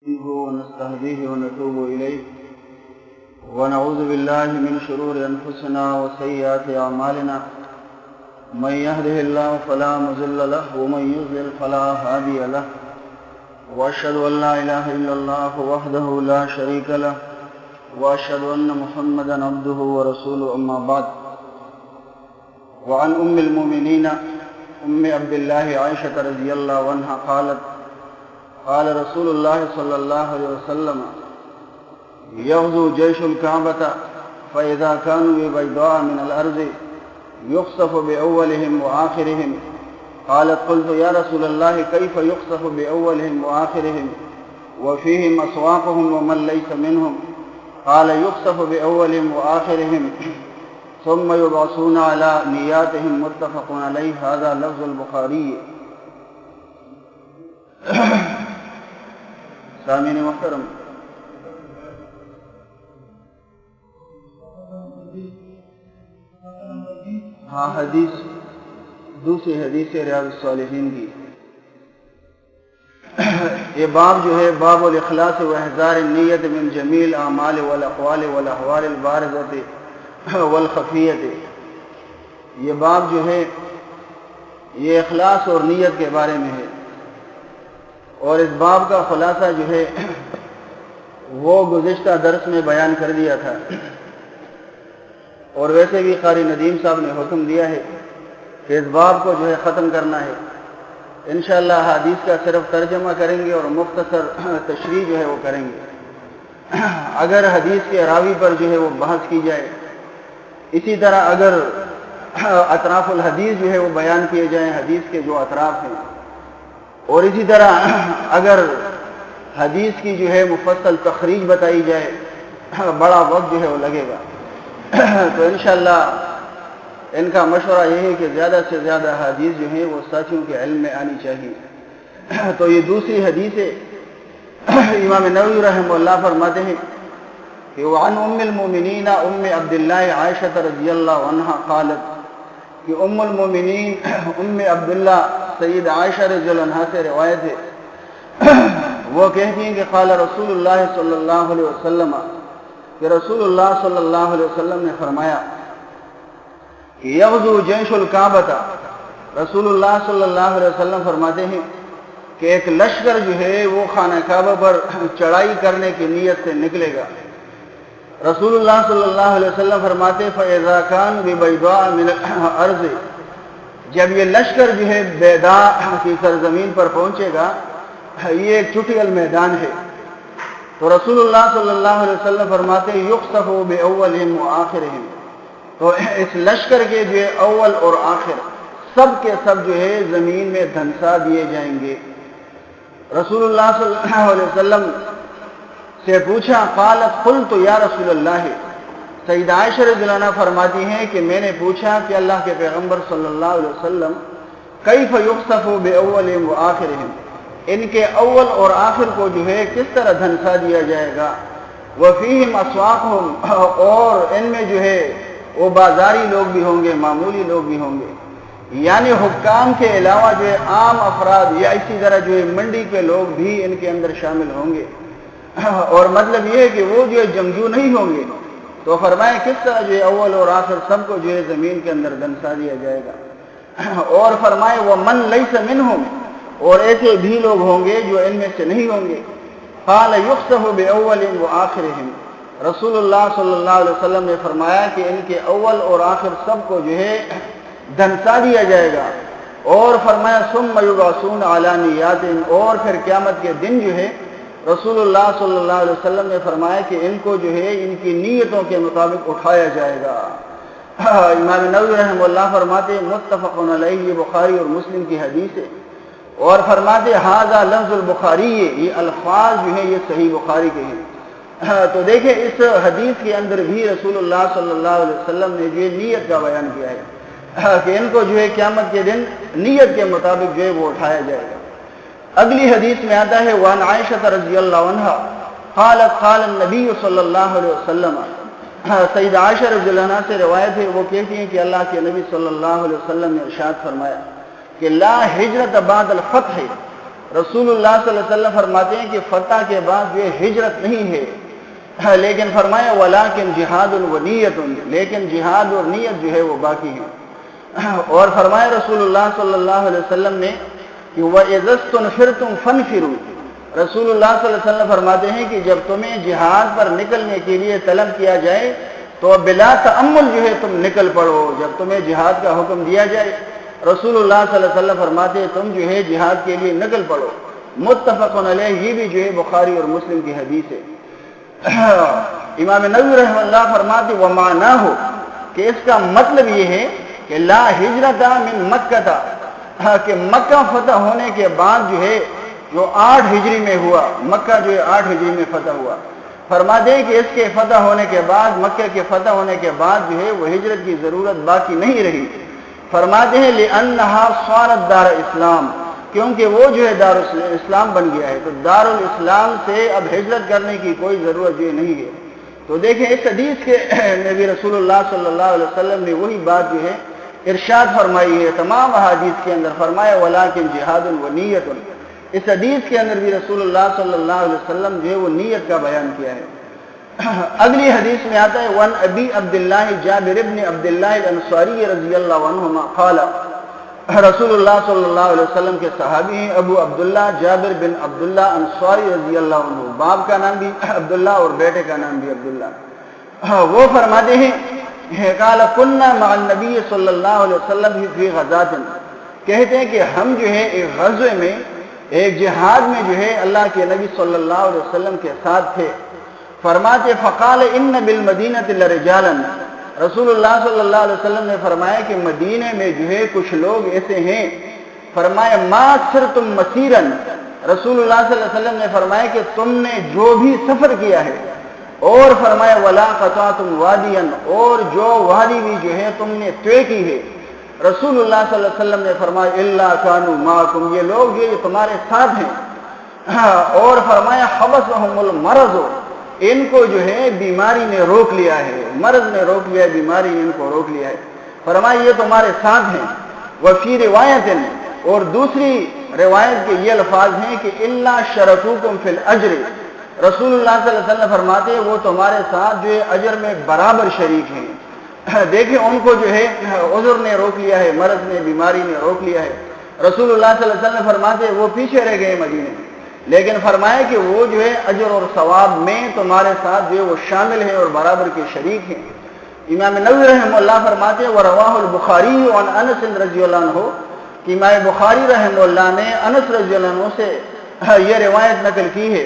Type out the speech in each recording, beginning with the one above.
ونستهديه ونتوب إليه ونعوذ بالله من شرور أنفسنا وسيئات أعمالنا من يهده الله فلا مضل له ومن يضلل فلا هادي له وأشهد أن لا إله إلا الله وحده لا شريك له وأشهد أن محمدا عبده ورسوله أما بعد وعن أم المؤمنين أم عبد الله عائشة رضي الله عنها قالت قال رسول الله صلى الله عليه وسلم يغزو جيش الكعبة فإذا كانوا ببيضاء من الأرض يخسف بأولهم وآخرهم قالت قلت يا رسول الله كيف يخسف بأولهم وآخرهم وفيهم أسواقهم ومن ليس منهم قال يخسف بأولهم وآخرهم ثم يبعثون على نياتهم متفق عليه هذا لفظ البخاري. سامعین محترم، حدیث دوسری حدیث ریاض الصالحین کی یہ باب جو ہے باب الاخلاص و احضار النیت من جمیع الاعمال والاقوال والاحوال البارزۃ والخفیۃ. یہ باب جو ہے یہ اخلاص اور نیت کے بارے میں ہے، اور اس باب کا خلاصہ جو ہے وہ گزشتہ درس میں بیان کر دیا تھا، اور ویسے بھی قاری ندیم صاحب نے حکم دیا ہے کہ اس باب کو جو ہے ختم کرنا ہے. انشاءاللہ حدیث کا صرف ترجمہ کریں گے اور مختصر تشریح جو ہے وہ کریں گے. اگر حدیث کے راوی پر جو ہے وہ بحث کی جائے، اسی طرح اگر اطراف الحدیث جو ہے وہ بیان کیے جائیں، حدیث کے جو اطراف ہیں، اور اسی طرح اگر حدیث کی جو ہے مفصل تخریج بتائی جائے، بڑا وقت جو ہے وہ لگے گا. تو انشاءاللہ ان کا مشورہ یہ ہے کہ زیادہ سے زیادہ حدیث جو ہیں وہ ساتھیوں کے علم میں آنی چاہیے. تو یہ دوسری حدیث ہے. امام نووی رحمہ اللہ فرماتے ہیں کہ وعن ام المؤمنین ام عبداللہ عائشہ رضی اللہ عنہا قالت، کہ ام المؤمنین ام عبداللہ سید عائشہ رضی اللہ عنہ سے روایت ہے، وہ کہتی ہیں کہ قال رسول اللہ صلی اللہ علیہ وسلم، کہ رسول اللہ صلی اللہ علیہ وسلم نے فرمایا کہ یغزو جیش الکعبۃ، رسول اللہ صلی اللہ علیہ وسلم فرماتے ہیں کہ ایک لشکر جو ہے وہ خانہ کعبہ پر چڑھائی کرنے کی نیت سے نکلے گا. رسول اللہ صلی اللہ علیہ وسلم فرماتے فَإِذَا كَانُوا بِبَيْضَاءَ مِنَ الْأَرْضِ، جب یہ لشکر جو ہے بیضاء کی سرزمین پر پہنچے گا، یہ ایک چٹیل میدان ہے، تو رسول اللہ صلی اللہ علیہ وسلم فرماتے یخسف بأولہم وآخرہم، تو اس لشکر کے جو ہے اول اور آخر سب کے سب جو ہے زمین میں دھنسا دیے جائیں گے. رسول اللہ صلی اللہ علیہ وسلم سے پوچھا، قالت قلت یا رسول اللہ، سید عائشہ رضی اللہ عنہ فرماتی ہیں کہ میں نے پوچھا کہ اللہ کے پیغمبر صلی اللہ علیہ وسلم کیف یخسف بأولہم وآخرہم، ان کے اول اور آخر کو جو ہے کس طرح دھنسا دیا جائے گا. وفیہم اسواقہم، اور ان میں جو ہے وہ بازاری لوگ بھی ہوں گے، معمولی لوگ بھی ہوں گے، یعنی حکام کے علاوہ جو ہے عام افراد یا اسی طرح جو ہے منڈی کے لوگ بھی ان کے اندر شامل ہوں گے. اور مطلب یہ ہے کہ وہ جو ہے جنگجو نہیں ہوں گے. تو فرمائے کس طرح جو ہے اول اور آخر سب کو جو ہے زمین کے اندر دھنسا دیا جائے گا. اور فرمائے وَمَن لَيْسَ مِنْهُمْ، اور ایسے بھی لوگ ہوں گے جو ان میں سے نہیں ہوں گے. قال يخسف بأولهم وآخرهم، رسول اللہ صلی اللہ علیہ وسلم نے فرمایا کہ ان کے اول اور آخر سب کو جو ہے دھنسا دیا جائے گا. اور فرمایا ثم يبعثون على نياتهم، اور پھر قیامت کے دن جو ہے رسول اللہ صلی اللہ علیہ وسلم نے فرمایا کہ ان کو جو ہے ان کی نیتوں کے مطابق اٹھایا جائے گا. امام نووی رحمہ اللہ فرماتے متفق علیہ، یہ بخاری اور مسلم کی حدیث ہے، اور فرماتے ھذا لفظ البخاری، یہ الفاظ جو ہیں یہ صحیح بخاری کے ہیں. تو دیکھیں اس حدیث کے اندر بھی رسول اللہ صلی اللہ علیہ وسلم نے جو نیت کا بیان کیا ہے کہ ان کو جو ہے قیامت کے دن نیت کے مطابق جو ہے وہ اٹھایا جائے گا. اگلی حدیث میں آتا ہے وعن عائشہ رضی اللہ عنہا قالت قال النبی صلی اللہ علیہ وسلم، سید عائشہ رضی اللہ عنہ سے روایت ہے، وہ کہتی ہیں کہ اللہ کے نبی صلی اللہ علیہ وسلم نے ارشاد فرمایا کہ لا ہجرت بعد الفتح، رسول اللہ صلی اللہ علیہ وسلم فرماتے ہیں کہ فتح کے بعد یہ ہجرت نہیں ہے، لیکن فرمایا ولیکن جہاد و نیت، لیکن جہاد اور نیت جو ہے وہ باقی ہے۔ اور فرمایا رسول اللہ صلی اللہ علیہ وسلم نے کہ وَإِذَا اسْتُنْفِرْتُمْ فَانْفِرُوا، رسول اللہ صلی اللہ علیہ وسلم فرماتے ہیں کہ جب تمہیں جہاد پر نکلنے کے لیے طلب کیا جائے تو بلا تأمل جو ہے تم نکل پڑو، جب تمہیں جہاد کا حکم دیا جائے رسول اللہ صلی اللہ علیہ وسلم فرماتے ہیں تم جو ہے جہاد کے لیے نکل پڑو۔ متفق علیہ، یہ بھی جو ہے بخاری اور مسلم کی حدیث ہے۔ امام نووی رحمہ اللہ فرماتے وَمَعْنَاهُ، کہ اس کا مطلب یہ ہے کہ لا ہجرت من مکہ، کہ مکہ فتح ہونے کے بعد جو ہے جو 8 ہجری میں ہوا، مکہ جو ہے 8 ہجری میں فتح ہوا، فرماتے ہیں کہ اس کے فتح ہونے کے بعد، مکہ کے فتح ہونے کے بعد جو ہے وہ ہجرت کی ضرورت باقی نہیں رہی۔ فرماتے ہیں لِأَنَّهَا صَارَتْ دَارَ اسلام، کیونکہ وہ جو ہے دار اسلام بن گیا ہے، تو دار الاسلام سے اب ہجرت کرنے کی کوئی ضرورت جو نہیں ہے۔ تو دیکھیں اس حدیث کے نبی رسول اللہ صلی اللہ علیہ وسلم نے وہی بات جو ہے ارشاد فرمائی ہے تمام احادیث کے اندر، فرمایا ولیکن جہاد و نیت، اس حدیث کے اندر بھی رسول اللہ صلی اللہ علیہ وسلم جو ہے وہ نیت کا بیان کیا ہے۔ اگلی حدیث میں آتا ہے وَن ابی عبداللہ جابر ابن عبداللہ الانصاری رضی اللہ عنہما قال، رسول اللہ صلی اللہ علیہ وسلم کے صحابی ہیں ابو عبداللہ جابر بن عبداللہ انصاری رضی اللہ عنہ، باپ کا نام بھی عبداللہ اور بیٹے کا نام بھی عبداللہ۔ وہ فرماتے ہیں قال كنا مع النبی صلی اللہ علیہ وسلم فی غزوۃ، کہتے ہیں کہ ہم جو ہے ایک غزوے میں، ایک جہاد میں جو ہے اللہ کے نبی صلی اللہ علیہ وسلم کے ساتھ تھے۔ فرماتے فقال ان بالمدینۃ لرجالا، رسول اللہ صلی اللہ علیہ وسلم نے فرمایا کہ مدینے میں جو ہے کچھ لوگ ایسے ہیں، فرمایا ما سرتم مسیرا، رسول اللہ صلی اللہ علیہ وسلم نے فرمایا کہ تم نے جو بھی سفر کیا ہے، اور فرمایا ولا قطعتم وادیا، اور جو وادی بھی جو ہے تم نے طے کی ہے، رسول اللہ صلی اللہ علیہ وسلم نے فرمایا الا كانوا معكم، یہ لوگ یہ تمہارے ساتھ ہیں، اور فرمایا حبسهم المرض، ان کو جو ہے بیماری نے روک لیا ہے، مرض نے روک لیا ہے، بیماری نے ان کو روک لیا ہے، فرمایا یہ تمہارے ساتھ ہیں۔ وفی روایت، اور دوسری روایت کے یہ الفاظ ہیں کہ الا شرکوکم فی الاجر، رسول اللہ صلی اللہ علیہ وسلم فرماتے ہیں وہ تمہارے ساتھ جو ہے اجر میں برابر شریک ہیں۔ دیکھیں ان کو جو ہے عذر نے روک لیا ہے، مرض نے، بیماری نے روک لیا ہے، رسول اللہ صلی اللہ علیہ وسلم فرماتے ہیں وہ پیچھے رہ گئے مدینے میں، لیکن فرمایا کہ وہ جو ہے اجر اور ثواب میں تمہارے ساتھ جو ہے وہ شامل ہیں اور برابر کے شریک ہیں۔ امام نووی رحمہ اللہ فرماتے ہیں وَرَوَاهُ البخاری عن انس رضی اللہ عنہ، کہ امام بخاری رحمہ اللہ نے انس رضی اللہ عنہ سے یہ روایت نقل کی ہے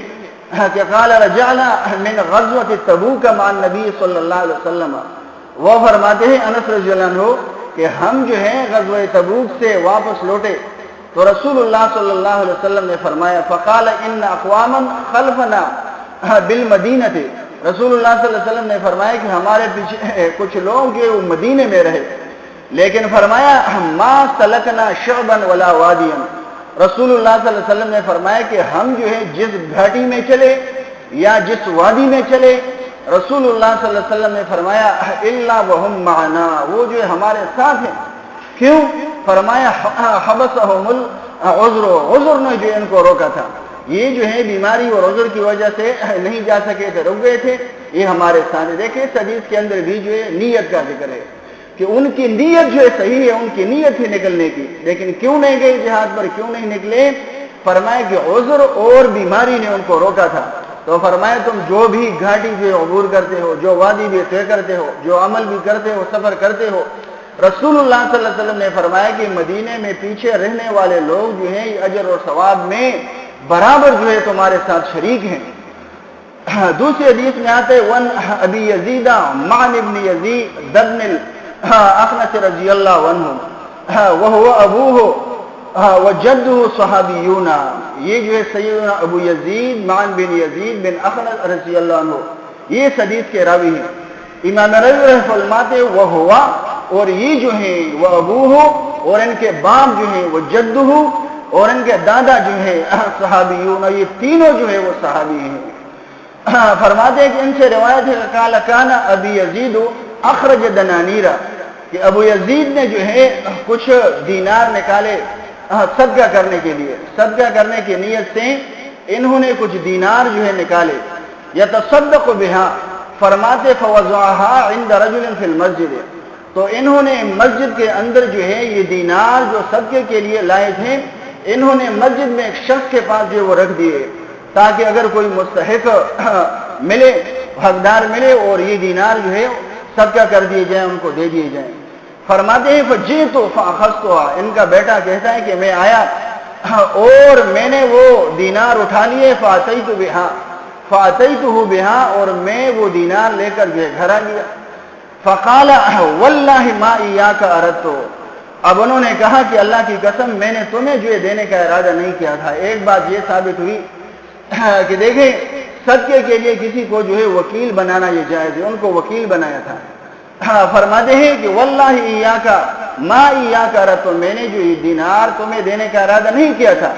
کہ قال رجعنا من غزوة تبوک مع النبی صلی اللہ علیہ وسلم، وہ فرماتے ہیں انس رضی اللہ عنہ کہ ہم جو ہیں غزوہ تبوک سے واپس لوٹے تو رسول اللہ صلی اللہ علیہ وسلم نے فرمایا فقال ان اقواما خلفنا بالمدینہ، رسول اللہ صلی اللہ علیہ وسلم نے فرمایا کہ ہمارے پیچھے کچھ لوگ جو وہ مدینے میں رہے، لیکن فرمایا ما سلکنا شعبا ولا وادیا، رسول اللہ صلی اللہ علیہ وسلم نے فرمایا کہ ہم جو ہے جس گھاٹی میں چلے یا جس وادی میں چلے، رسول اللہ صلی اللہ علیہ وسلم نے فرمایا الا وهم معنا، وہ جو ہمارے ساتھ ہیں۔ کیوں؟ فرمایا حبسهم العذر، عذر نے جو ان کو روکا تھا، یہ جو ہے بیماری اور عذر کی وجہ سے نہیں جا سکے تھے، رک گئے تھے، یہ ہمارے ساتھ۔ دیکھیں اس حدیث کے اندر بھی جو ہے نیت کا ذکر ہے کہ ان کی نیت جو ہے صحیح ہے، ان کی نیت تھی نکلنے کی، لیکن کیوں نہیں گئے جہاد پر، کیوں نہیں نکلے؟ فرمایا کہ عذر اور بیماری نے ان کو روکا تھا۔ تو فرمایا تم جو بھی گھاٹی جو عبور کرتے ہو، جو وادی بھی طے کرتے ہو، جو عمل بھی کرتے ہو، سفر کرتے ہو، رسول اللہ صلی اللہ علیہ وسلم نے فرمایا کہ مدینے میں پیچھے رہنے والے لوگ جو ہیں اجر اور ثواب میں برابر جو ہے تمہارے ساتھ شریک ہیں۔ دوسری حدیث میں آتے ون ابی یزید معن ابن یزید بن الاخنس رضی اللہ عنہ وهو ابوه وجده صحابیون، یہ جو ہے سیدنا ابو یزید معن بن یزید بن اخنس رضی اللہ عنہ یہ اس حدیث کے راوی ہیں۔ امام نووی رحمہ اللہ فرماتے وہ ہوا، اور یہ جو ہیں وہ ابوہ، اور ان کے باپ جو ہیں وہ جدہ، اور ان کے دادا جو ہیں صحابیون، یہ تینوں جو ہے وہ صحابی ہیں۔ فرماتے ہیں کہ ان سے روایت ہے قال کان ابی یزید اخرج دنانیرا، کہ ابو یزید نے جو ہے کچھ دینار نکالے، صدقہ کرنے کے لیے، صدقہ کرنے کی نیت سے انہوں نے کچھ دینار جو ہے نکالے، یتصدق بہا، فرماتے فوضعها عند رجل فی المسجد، تو انہوں نے مسجد کے اندر جو ہے یہ دینار جو صدقے کے لیے لائے تھے، انہوں نے مسجد میں ایک شخص کے پاس جو وہ رکھ دیے تاکہ اگر کوئی مستحق ملے، حقدار ملے، اور یہ دینار جو ہے صدقہ کر دیے جائیں، ان کو دے دیے جائیں۔ فرماتے ہیں فجئت فاخذتها، ان کا بیٹا کہتا ہے کہ میں آیا اور میں نے وہ دینار اٹھا لیے، فاتیت بہا، فاتیته بہا، اور میں وہ دینار لے کر گھر آ گیا۔ فقال واللہ ما ایاک اردت، اب انہوں نے کہا کہ اللہ کی قسم میں نے تمہیں جو ہے دینے کا ارادہ نہیں کیا تھا۔ ایک بات یہ ثابت ہوئی کہ دیکھیں صدقے کے لیے کسی کو جو ہے وکیل بنانا یہ جائز ہے، ان کو وکیل بنایا تھا۔ فرماتے ہیں کہ واللہ ایاک ما ایاک اردت، میں نے جو یہ دینار تمہیں دینے کا ارادہ نہیں کیا تھا۔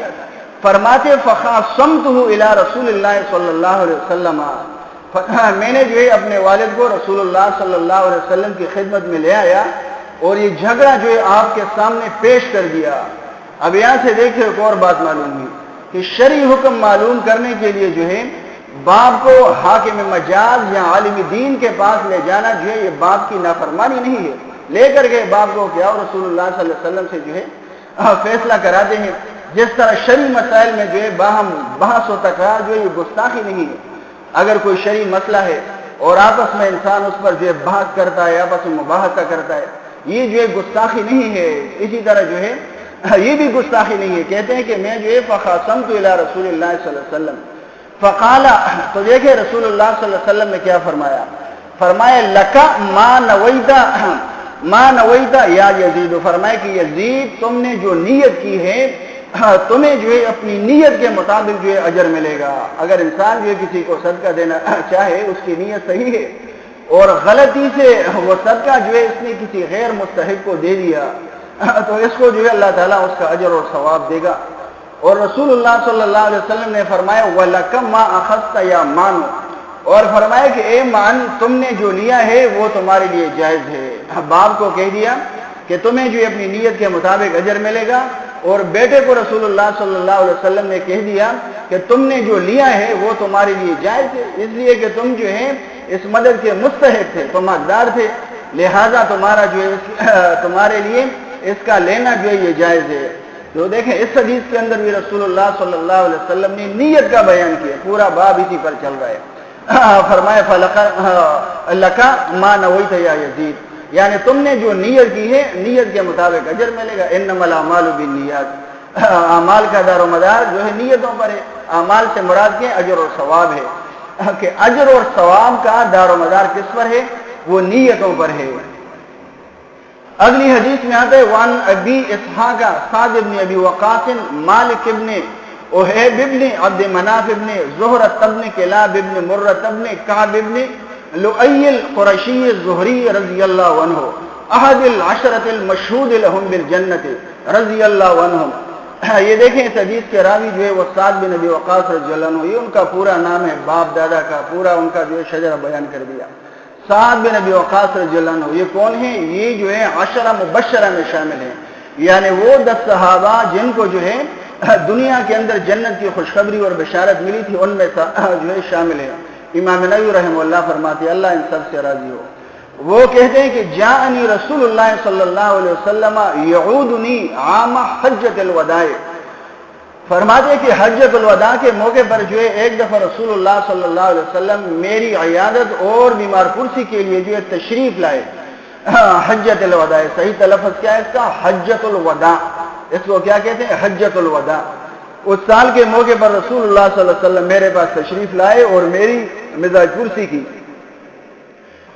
فرماتے فخاصمتہ الی رسول اللہ صلی اللہ علیہ وسلم، میں نے جو ہے اپنے والد کو رسول اللہ صلی اللہ علیہ وسلم کی خدمت میں لے آیا اور یہ جھگڑا جو ہے آپ کے سامنے پیش کر دیا۔ اب یہاں سے دیکھیں ایک اور بات معلوم ہوئی کہ شرعی حکم معلوم کرنے کے لیے جو ہے باپ کو حاکم مجاز یا عالم دین کے پاس لے جانا جو ہے یہ باپ کی نافرمانی نہیں ہے۔ لے کر کے باپ کو کیا رسول اللہ صلی اللہ علیہ وسلم سے جو ہے فیصلہ کراتے ہیں۔ جس طرح شرعی مسائل میں جو ہے باہم بحث و تکرار جو ہے یہ گستاخی نہیں ہے۔ اگر کوئی شرعی مسئلہ ہے اور آپس میں انسان اس پر جو ہے بحث کرتا ہے، آپس میں مباحثہ کرتا ہے، یہ جو ہے گستاخی نہیں ہے۔ اسی طرح جو ہے یہ بھی گستاخی نہیں ہے۔ کہتے ہیں کہ میں جو ہے فخاصمت الی رسول اللہ صلی اللہ علیہ وسلم فقال، تو دیکھیں رسول اللہ صلی اللہ علیہ وسلم نے کیا فرمایا، فرمایا لکا ما نویتا یا یزید، فرمایا کہ یزید تم نے جو نیت کی ہے تمہیں جو ہے اپنی نیت کے مطابق جو ہے اجر ملے گا۔ اگر انسان جو ہے کسی کو صدقہ دینا چاہے اس کی نیت صحیح ہے اور غلطی سے وہ صدقہ جو ہے اس نے کسی غیر مستحق کو دے دیا تو اس کو جو ہے اللہ تعالیٰ اس کا اجر اور ثواب دے گا۔ اور رسول اللہ صلی اللہ علیہ وسلم نے فرمایا وَلَكَ مَا أَخَذْتَ يَا مَانُ، اور فرمایا کہ اے مان تم نے جو لیا ہے وہ تمہارے لیے جائز ہے۔ باپ کو کہہ دیا کہ تمہیں جو اپنی نیت کے مطابق اجر ملے گا، اور بیٹے کو رسول اللہ صلی اللہ علیہ وسلم نے کہہ دیا کہ تم نے جو لیا ہے وہ تمہارے لیے جائز ہے، اس لیے کہ تم جو ہے اس مدد کے مستحق تھے، تم حقدار تھے، لہذا تمہارا جو ہے تمہارے لیے اس کا لینا جو ہے یہ جائز ہے۔ تو دیکھیں اس حدیث کے اندر بھی رسول اللہ صلی اللہ علیہ وسلم نے نیت کا بیان کیا، پورا باب اسی پر چل رہا ہے۔ فرمایا فَلَكَ مَا نَوَيْتَ يَا يَزِيدُ، یعنی تم نے جو نیت کی ہے نیت کے مطابق اجر ملے گا۔ انما الاعمال بالنیات، اعمال کا دار و مدار جو ہے نیتوں پر ہے۔ اعمال سے مراد کے اجر اور ثواب ہے کہ اجر اور ثواب کا دار و مدار کس پر ہے؟ وہ نیتوں پر ہے۔ اگلی حدیث میں آتا ہے وان ابی اسحاق سعد بن ابی وقاص مالک ابن اوہیب ابن عبد مناف ابن زہرۃ ابن کلاب ابن مرۃ ابن کعب ابن لؤی القرشی الزہری رضی اللہ عنہ احد العشرۃ المشہود لهم بالجنۃ رضی اللہ عنہم۔ یہ دیکھیں اس حدیث کے راوی جو ہے وہ سعد بن ابی وقاص رضی اللہ عنہ، یہ ان کا پورا نام ہے، باپ دادا کا پورا ان کا جو ہے شجرہ بیان کر دیا۔ سعد بن ابی وقاص رضی اللہ عنہ یہ کون ہیں؟ یہ جو ہے عشرہ مبشرہ میں شامل ہیں، یعنی وہ 10 صحابہ جن کو جو ہے دنیا کے اندر جنت کی خوشخبری اور بشارت ملی تھی، ان میں جو ہے شامل ہیں۔ امام نووی رحمہ اللہ فرماتے ہیں اللہ ان سب سے راضی ہو، وہ کہتے ہیں کہ جاءنی رسول اللہ صلی اللہ علیہ وسلم یعودنی عام حجۃ الوداع، فرماتے ہیں کہ حجۃ الوداع کے موقع پر جو ہے ایک دفعہ رسول اللہ صلی اللہ علیہ وسلم میری عیادت اور بیمار پرسی کے لیے جو ہے تشریف لائے۔ حجۃ الوداع صحیح تلفظ کیا ہے اس کا؟ حجۃ الوداع، اس کو کیا کہتے ہیں؟ حجۃ الوداع۔ اس سال کے موقع پر رسول اللہ صلی اللہ علیہ وسلم میرے پاس تشریف لائے اور میری مزاج پرسی کی۔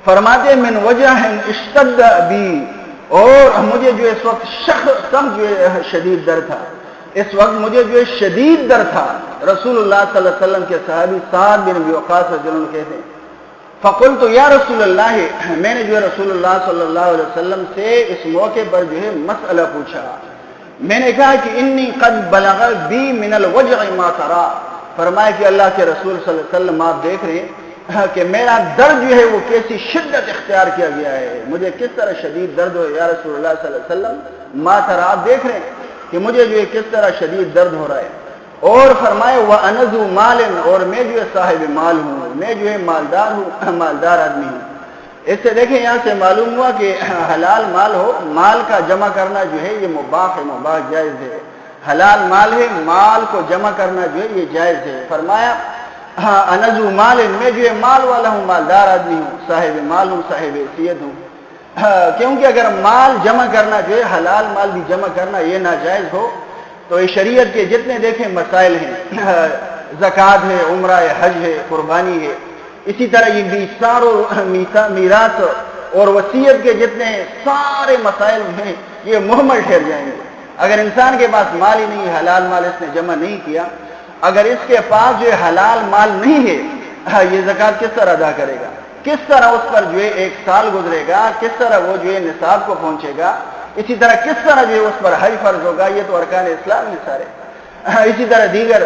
فرماتے من وجہ اشتد بی، اور مجھے جو اس وقت سخت جو شدید درد تھا، اس وقت مجھے جو شدید درد تھا۔ رسول اللہ صلی اللہ علیہ وسلم کے صحابی سعد بن ابی وقاص رضی اللہ عنہ کہتے ہیں فقلت یا رسول اللہ، میں نے جو رسول اللہ صلی اللہ علیہ وسلم سے اس موقع پر جو ہے مسئلہ پوچھا، میں نے کہا کہ انی قد بلغ بی من الوجع ما ترى، فرمایا کہ اللہ کے رسول صلی اللہ علیہ وسلم آپ دیکھ رہے ہیں کہ میرا درد جو ہے وہ کیسی شدت اختیار کیا گیا ہے، مجھے کس طرح شدید درد ہو یا رسول اللہ صلی اللہ علیہ وسلم، ما ترى آپ دیکھ رہے ہیں کہ مجھے جو ہے کس طرح شدید درد ہو رہا ہے. اور فرمائے وَأَنَذُ مَالٍ، اور میں جو ہے صاحب مال ہوں، میں جو ہے مالدار ہوں، مالدار آدمی ہوں. اس سے دیکھیں یہاں سے معلوم ہوا کہ حلال مال ہو، مال کا جمع کرنا جو ہے یہ مباح ہے، مباح جائز ہے. حلال مال ہے، مال کو جمع کرنا جو ہے یہ جائز ہے. فرمایا انذو مال، میں جو ہے مال والا ہوں، مالدار آدمی ہوں، صاحب مال ہوں، صاحب حیثیت ہوں. کیونکہ اگر مال جمع کرنا جو ہے حلال مال بھی جمع کرنا یہ ناجائز ہو تو یہ شریعت کے جتنے دیکھیں مسائل ہیں، زکوٰۃ ہے، عمرہ ہے، حج ہے، قربانی ہے، اسی طرح یہ بیسار اور میراث اور وصیت کے جتنے سارے مسائل ہیں یہ محمل ٹھہر جائیں گے. اگر انسان کے پاس مال ہی نہیں، حلال مال اس نے جمع نہیں کیا، اگر اس کے پاس جو حلال مال نہیں ہے، یہ زکوٰۃ کس طرح ادا کرے گا؟ کس طرح اس پر جو ہے 1 سال گزرے گا؟ کس طرح وہ جو ہے نصاب کو پہنچے گا؟ اسی طرح کس طرح جو ہے اس پر حج فرض ہوگا؟ یہ تو ارکان اسلام ہیں سارے. اسی طرح دیگر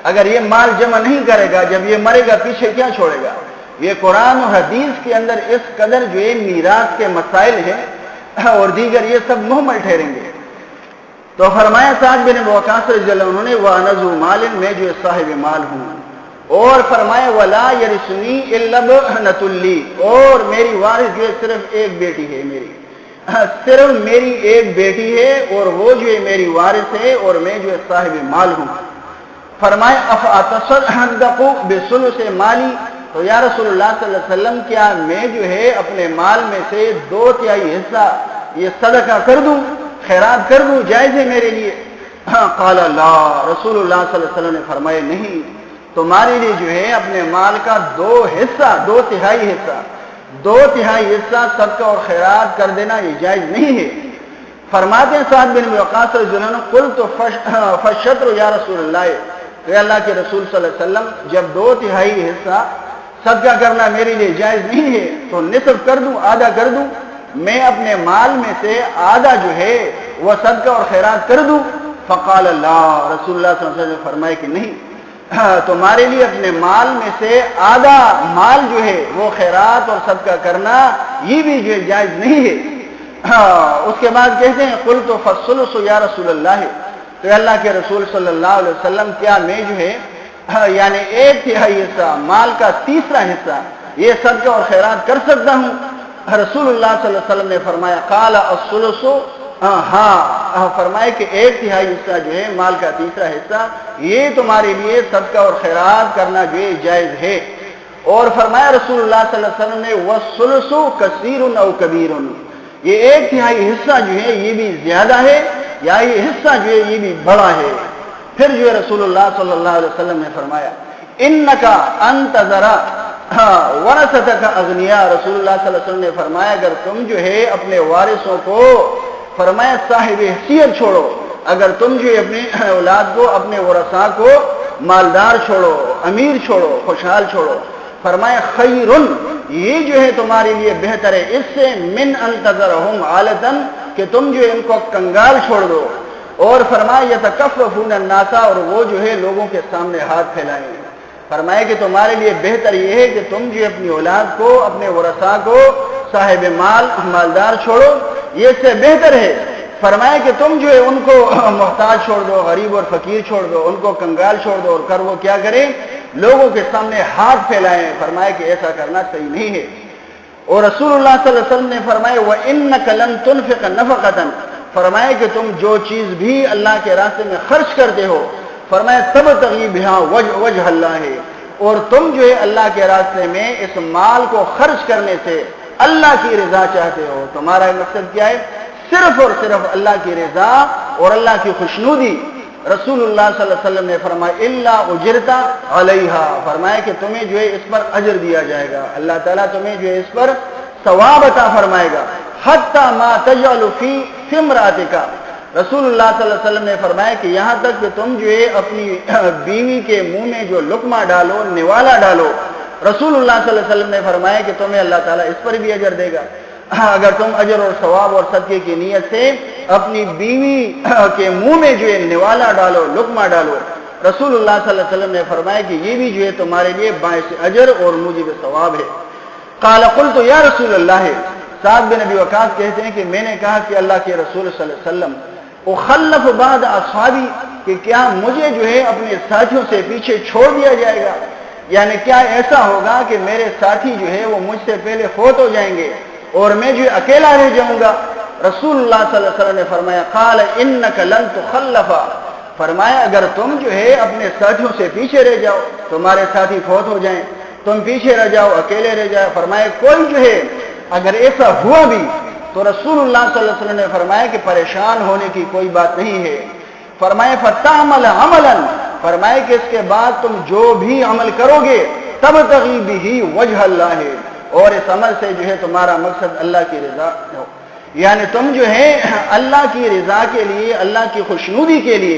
اگر یہ مال جمع نہیں کرے گا، جب یہ مرے گا پیچھے کیا چھوڑے گا؟ یہ قرآن و حدیث کے اندر اس قدر جو ہے میراث کے مسائل ہیں اور دیگر یہ سب محمل ٹھہریں گے. تو فرمایا سعد بن وقاص رضی اللہ عنہ نے وَأَنَذُ مَالٍ، میں جو صاحب مال ہوں. اور فرمایا وَلَا يَرِثُنِي إِلَّا ابْنَةٌ لِّي، اور میری وارث جو ہے صرف ایک بیٹی ہے میری، صرف میری ایک بیٹی ہے اور وہ جو ہے میری وارث ہے اور میں جو ہے صاحب مال ہوں. فرمایا أَفَأَتَصَدَّقُ بِثُلُثِ مَالِي، تو یا رسول اللہ صلی اللہ علیہ وسلم کیا میں جو ہے اپنے مال میں سے 2/3 حصہ یہ صدقہ کر دوں، خیرات کر دوں، جائز ہے میرے لیے؟ قال لا، رسول اللہ صلی اللہ علیہ وسلم نے فرمایا نہیں، تمہارے لیے جو ہے اپنے مال کا 2/3 حصہ صدقہ اور خیرات کر دینا یہ جائز نہیں ہے. فرماتے ہیں سعد بن وقاص رضی اللہ عنہ قلت فالشطر یا رسول اللہ، کہ اللہ کے رسول صلی اللہ علیہ وسلم جب 2/3 حصہ صدقہ کرنا میرے لیے جائز نہیں ہے تو نصف کر دوں، آدھا کر دوں، میں اپنے مال میں سے آدھا جو ہے وہ صدقہ اور خیرات کر دوں؟ فقال اللہ، رسول اللہ صلی اللہ علیہ وسلم نے فرمایا کہ نہیں، تمہارے لیے اپنے مال میں سے آدھا مال جو ہے وہ خیرات اور صدقہ کرنا یہ بھی جو ہے جائز نہیں ہے. اس کے بعد کہتے ہیں قلت فالثلث یا رسول اللہ، تو اللہ کے رسول صلی اللہ علیہ وسلم کیا میں جو ہے یعنی 1/3 حصہ مال کا 3 حصہ یہ صدقہ اور خیرات کر سکتا ہوں؟ رسول اللہ صلی اللہ علیہ وسلم نے فرمایا قال الثلث، ہاں، فرمائے کہ 1/3 حصہ جو ہے مال کا 3 حصہ یہ تمہارے لیے صدقہ اور خیرات کرنا جو ہے جائز ہے. اور فرمایا رسول اللہ صلی اللہ علیہ وسلم نے والثلث کثیر او کبیر، یہ 1/3 حصہ جو ہے یہ بھی زیادہ ہے یا یہ حصہ جو ہے یہ بھی بڑا ہے. پھر جو ہے رسول اللہ صلی اللہ علیہ وسلم نے فرمایا انکا انت ذرا ورثتک اغنیاء، رسول اللہ صلی اللہ علیہ وسلم نے فرمایا اگر تم جو ہے اپنے وارثوں کو، فرمایا صاحب حیثیت چھوڑو، اگر تم جو ہے اپنی اولاد کو، اپنے ورثاء کو مالدار چھوڑو، امیر چھوڑو، خوشحال چھوڑو، فرمایا خیر، یہ جو ہے تمہارے لیے بہتر ہے اس سے من ان تذرہم عالتاً، کہ تم جو ہے ان کو کنگال چھوڑ دو. اور فرمایا یتکففون الناس، اور وہ جو ہے لوگوں کے سامنے ہاتھ پھیلائیں گے. فرمایا کہ تمہارے لیے بہتر یہ ہے کہ تم جو اپنی اولاد کو، اپنے ورثاء کو صاحب مال، مالدار چھوڑو، یہ اس سے بہتر ہے. فرمایا کہ تم جو ہے ان کو محتاج چھوڑ دو، غریب اور فقیر چھوڑ دو، ان کو کنگال چھوڑ دو، اور کر وہ کیا کریں؟ لوگوں کے سامنے ہاتھ پھیلائیں. فرمایا کہ ایسا کرنا صحیح نہیں ہے. اور رسول اللہ صلی اللہ علیہ وسلم نے فرمایا وَإِنَّكَ لَن تُنْفِقَ نَفَقَةً، فرمایا کہ تم جو چیز بھی اللہ کے راستے میں خرچ کرتے ہو، فرمایا تبتغی بہا وجہ اللہ ہے، اور تم جو ہے اللہ کے راستے میں اس مال کو خرچ کرنے سے اللہ کی رضا چاہتے ہو. تمہارا مقصد کیا ہے؟ صرف اور صرف اللہ کی رضا اور اللہ کی خوشنودی. رسول اللہ صلی اللہ علیہ وسلم نے فرمایا الا اجرت علیہا، فرمایا کہ تمہیں جو ہے اس پر اجر دیا جائے گا، اللہ تعالیٰ تمہیں جو ہے اس پر ثواب عطا فرمائے گا. حتی ما تجعل فی امرأتک، رسول اللہ صلی اللہ علیہ وسلم نے فرمایا کہ یہاں تک کہ تم جو ہے اپنی بیوی کے منہ میں جو لقمہ ڈالو، نوالا ڈالو، رسول اللہ صلی اللہ علیہ وسلم نے فرمایا کہ تمہیں اللہ تعالیٰ اس پر بھی اجر دے گا. اگر تم اجر اور ثواب اور صدقے کی نیت سے اپنی بیوی کے منہ میں جو ہے نوالا ڈالو، لقمہ ڈالو، رسول اللہ صلی اللہ علیہ وسلم نے فرمایا کہ یہ بھی جو ہے تمہارے لیے باعث اجر اور موجب ثواب ہے. قال قلت یا رسول اللہ، سعد بن ابی وقاص کہتے ہیں کہ میں نے کہا کہ اللہ کے رسول صلی اللہ علیہ وسلم اخلف بعد اصحابی کہ کیا مجھے جو ہے اپنے ساتھیوں سے پیچھے چھوڑ دیا جائے گا، یعنی کیا ایسا ہوگا کہ میرے ساتھی جو ہے وہ مجھ سے پہلے فوت ہو جائیں گے اور میں جو اکیلا رہ جاؤں گا؟ رسول اللہ صلی اللہ علیہ وسلم نے فرمایا قال انک لن تخلف، فرمایا اگر تم جو ہے اپنے ساتھیوں سے پیچھے رہ جاؤ، تمہارے ساتھی فوت ہو جائیں، تم پیچھے رہ جاؤ، اکیلے رہ جاؤ، فرمایا کوئی جو ہے اگر ایسا ہوا بھی تو رسول اللہ صلی اللہ علیہ وسلم نے فرمایا کہ پریشان ہونے کی کوئی بات نہیں ہے۔ فرمایا فتعمل عملا، فرمایا کہ اس کے بعد تم جو بھی عمل کرو گے تبتغی بہ وجہ اللہ، اور اس عمل سے جو ہے تمہارا مقصد اللہ کی رضا ہو، یعنی تم جو ہے اللہ کی رضا کے لیے، اللہ کی خوشنودی کے لیے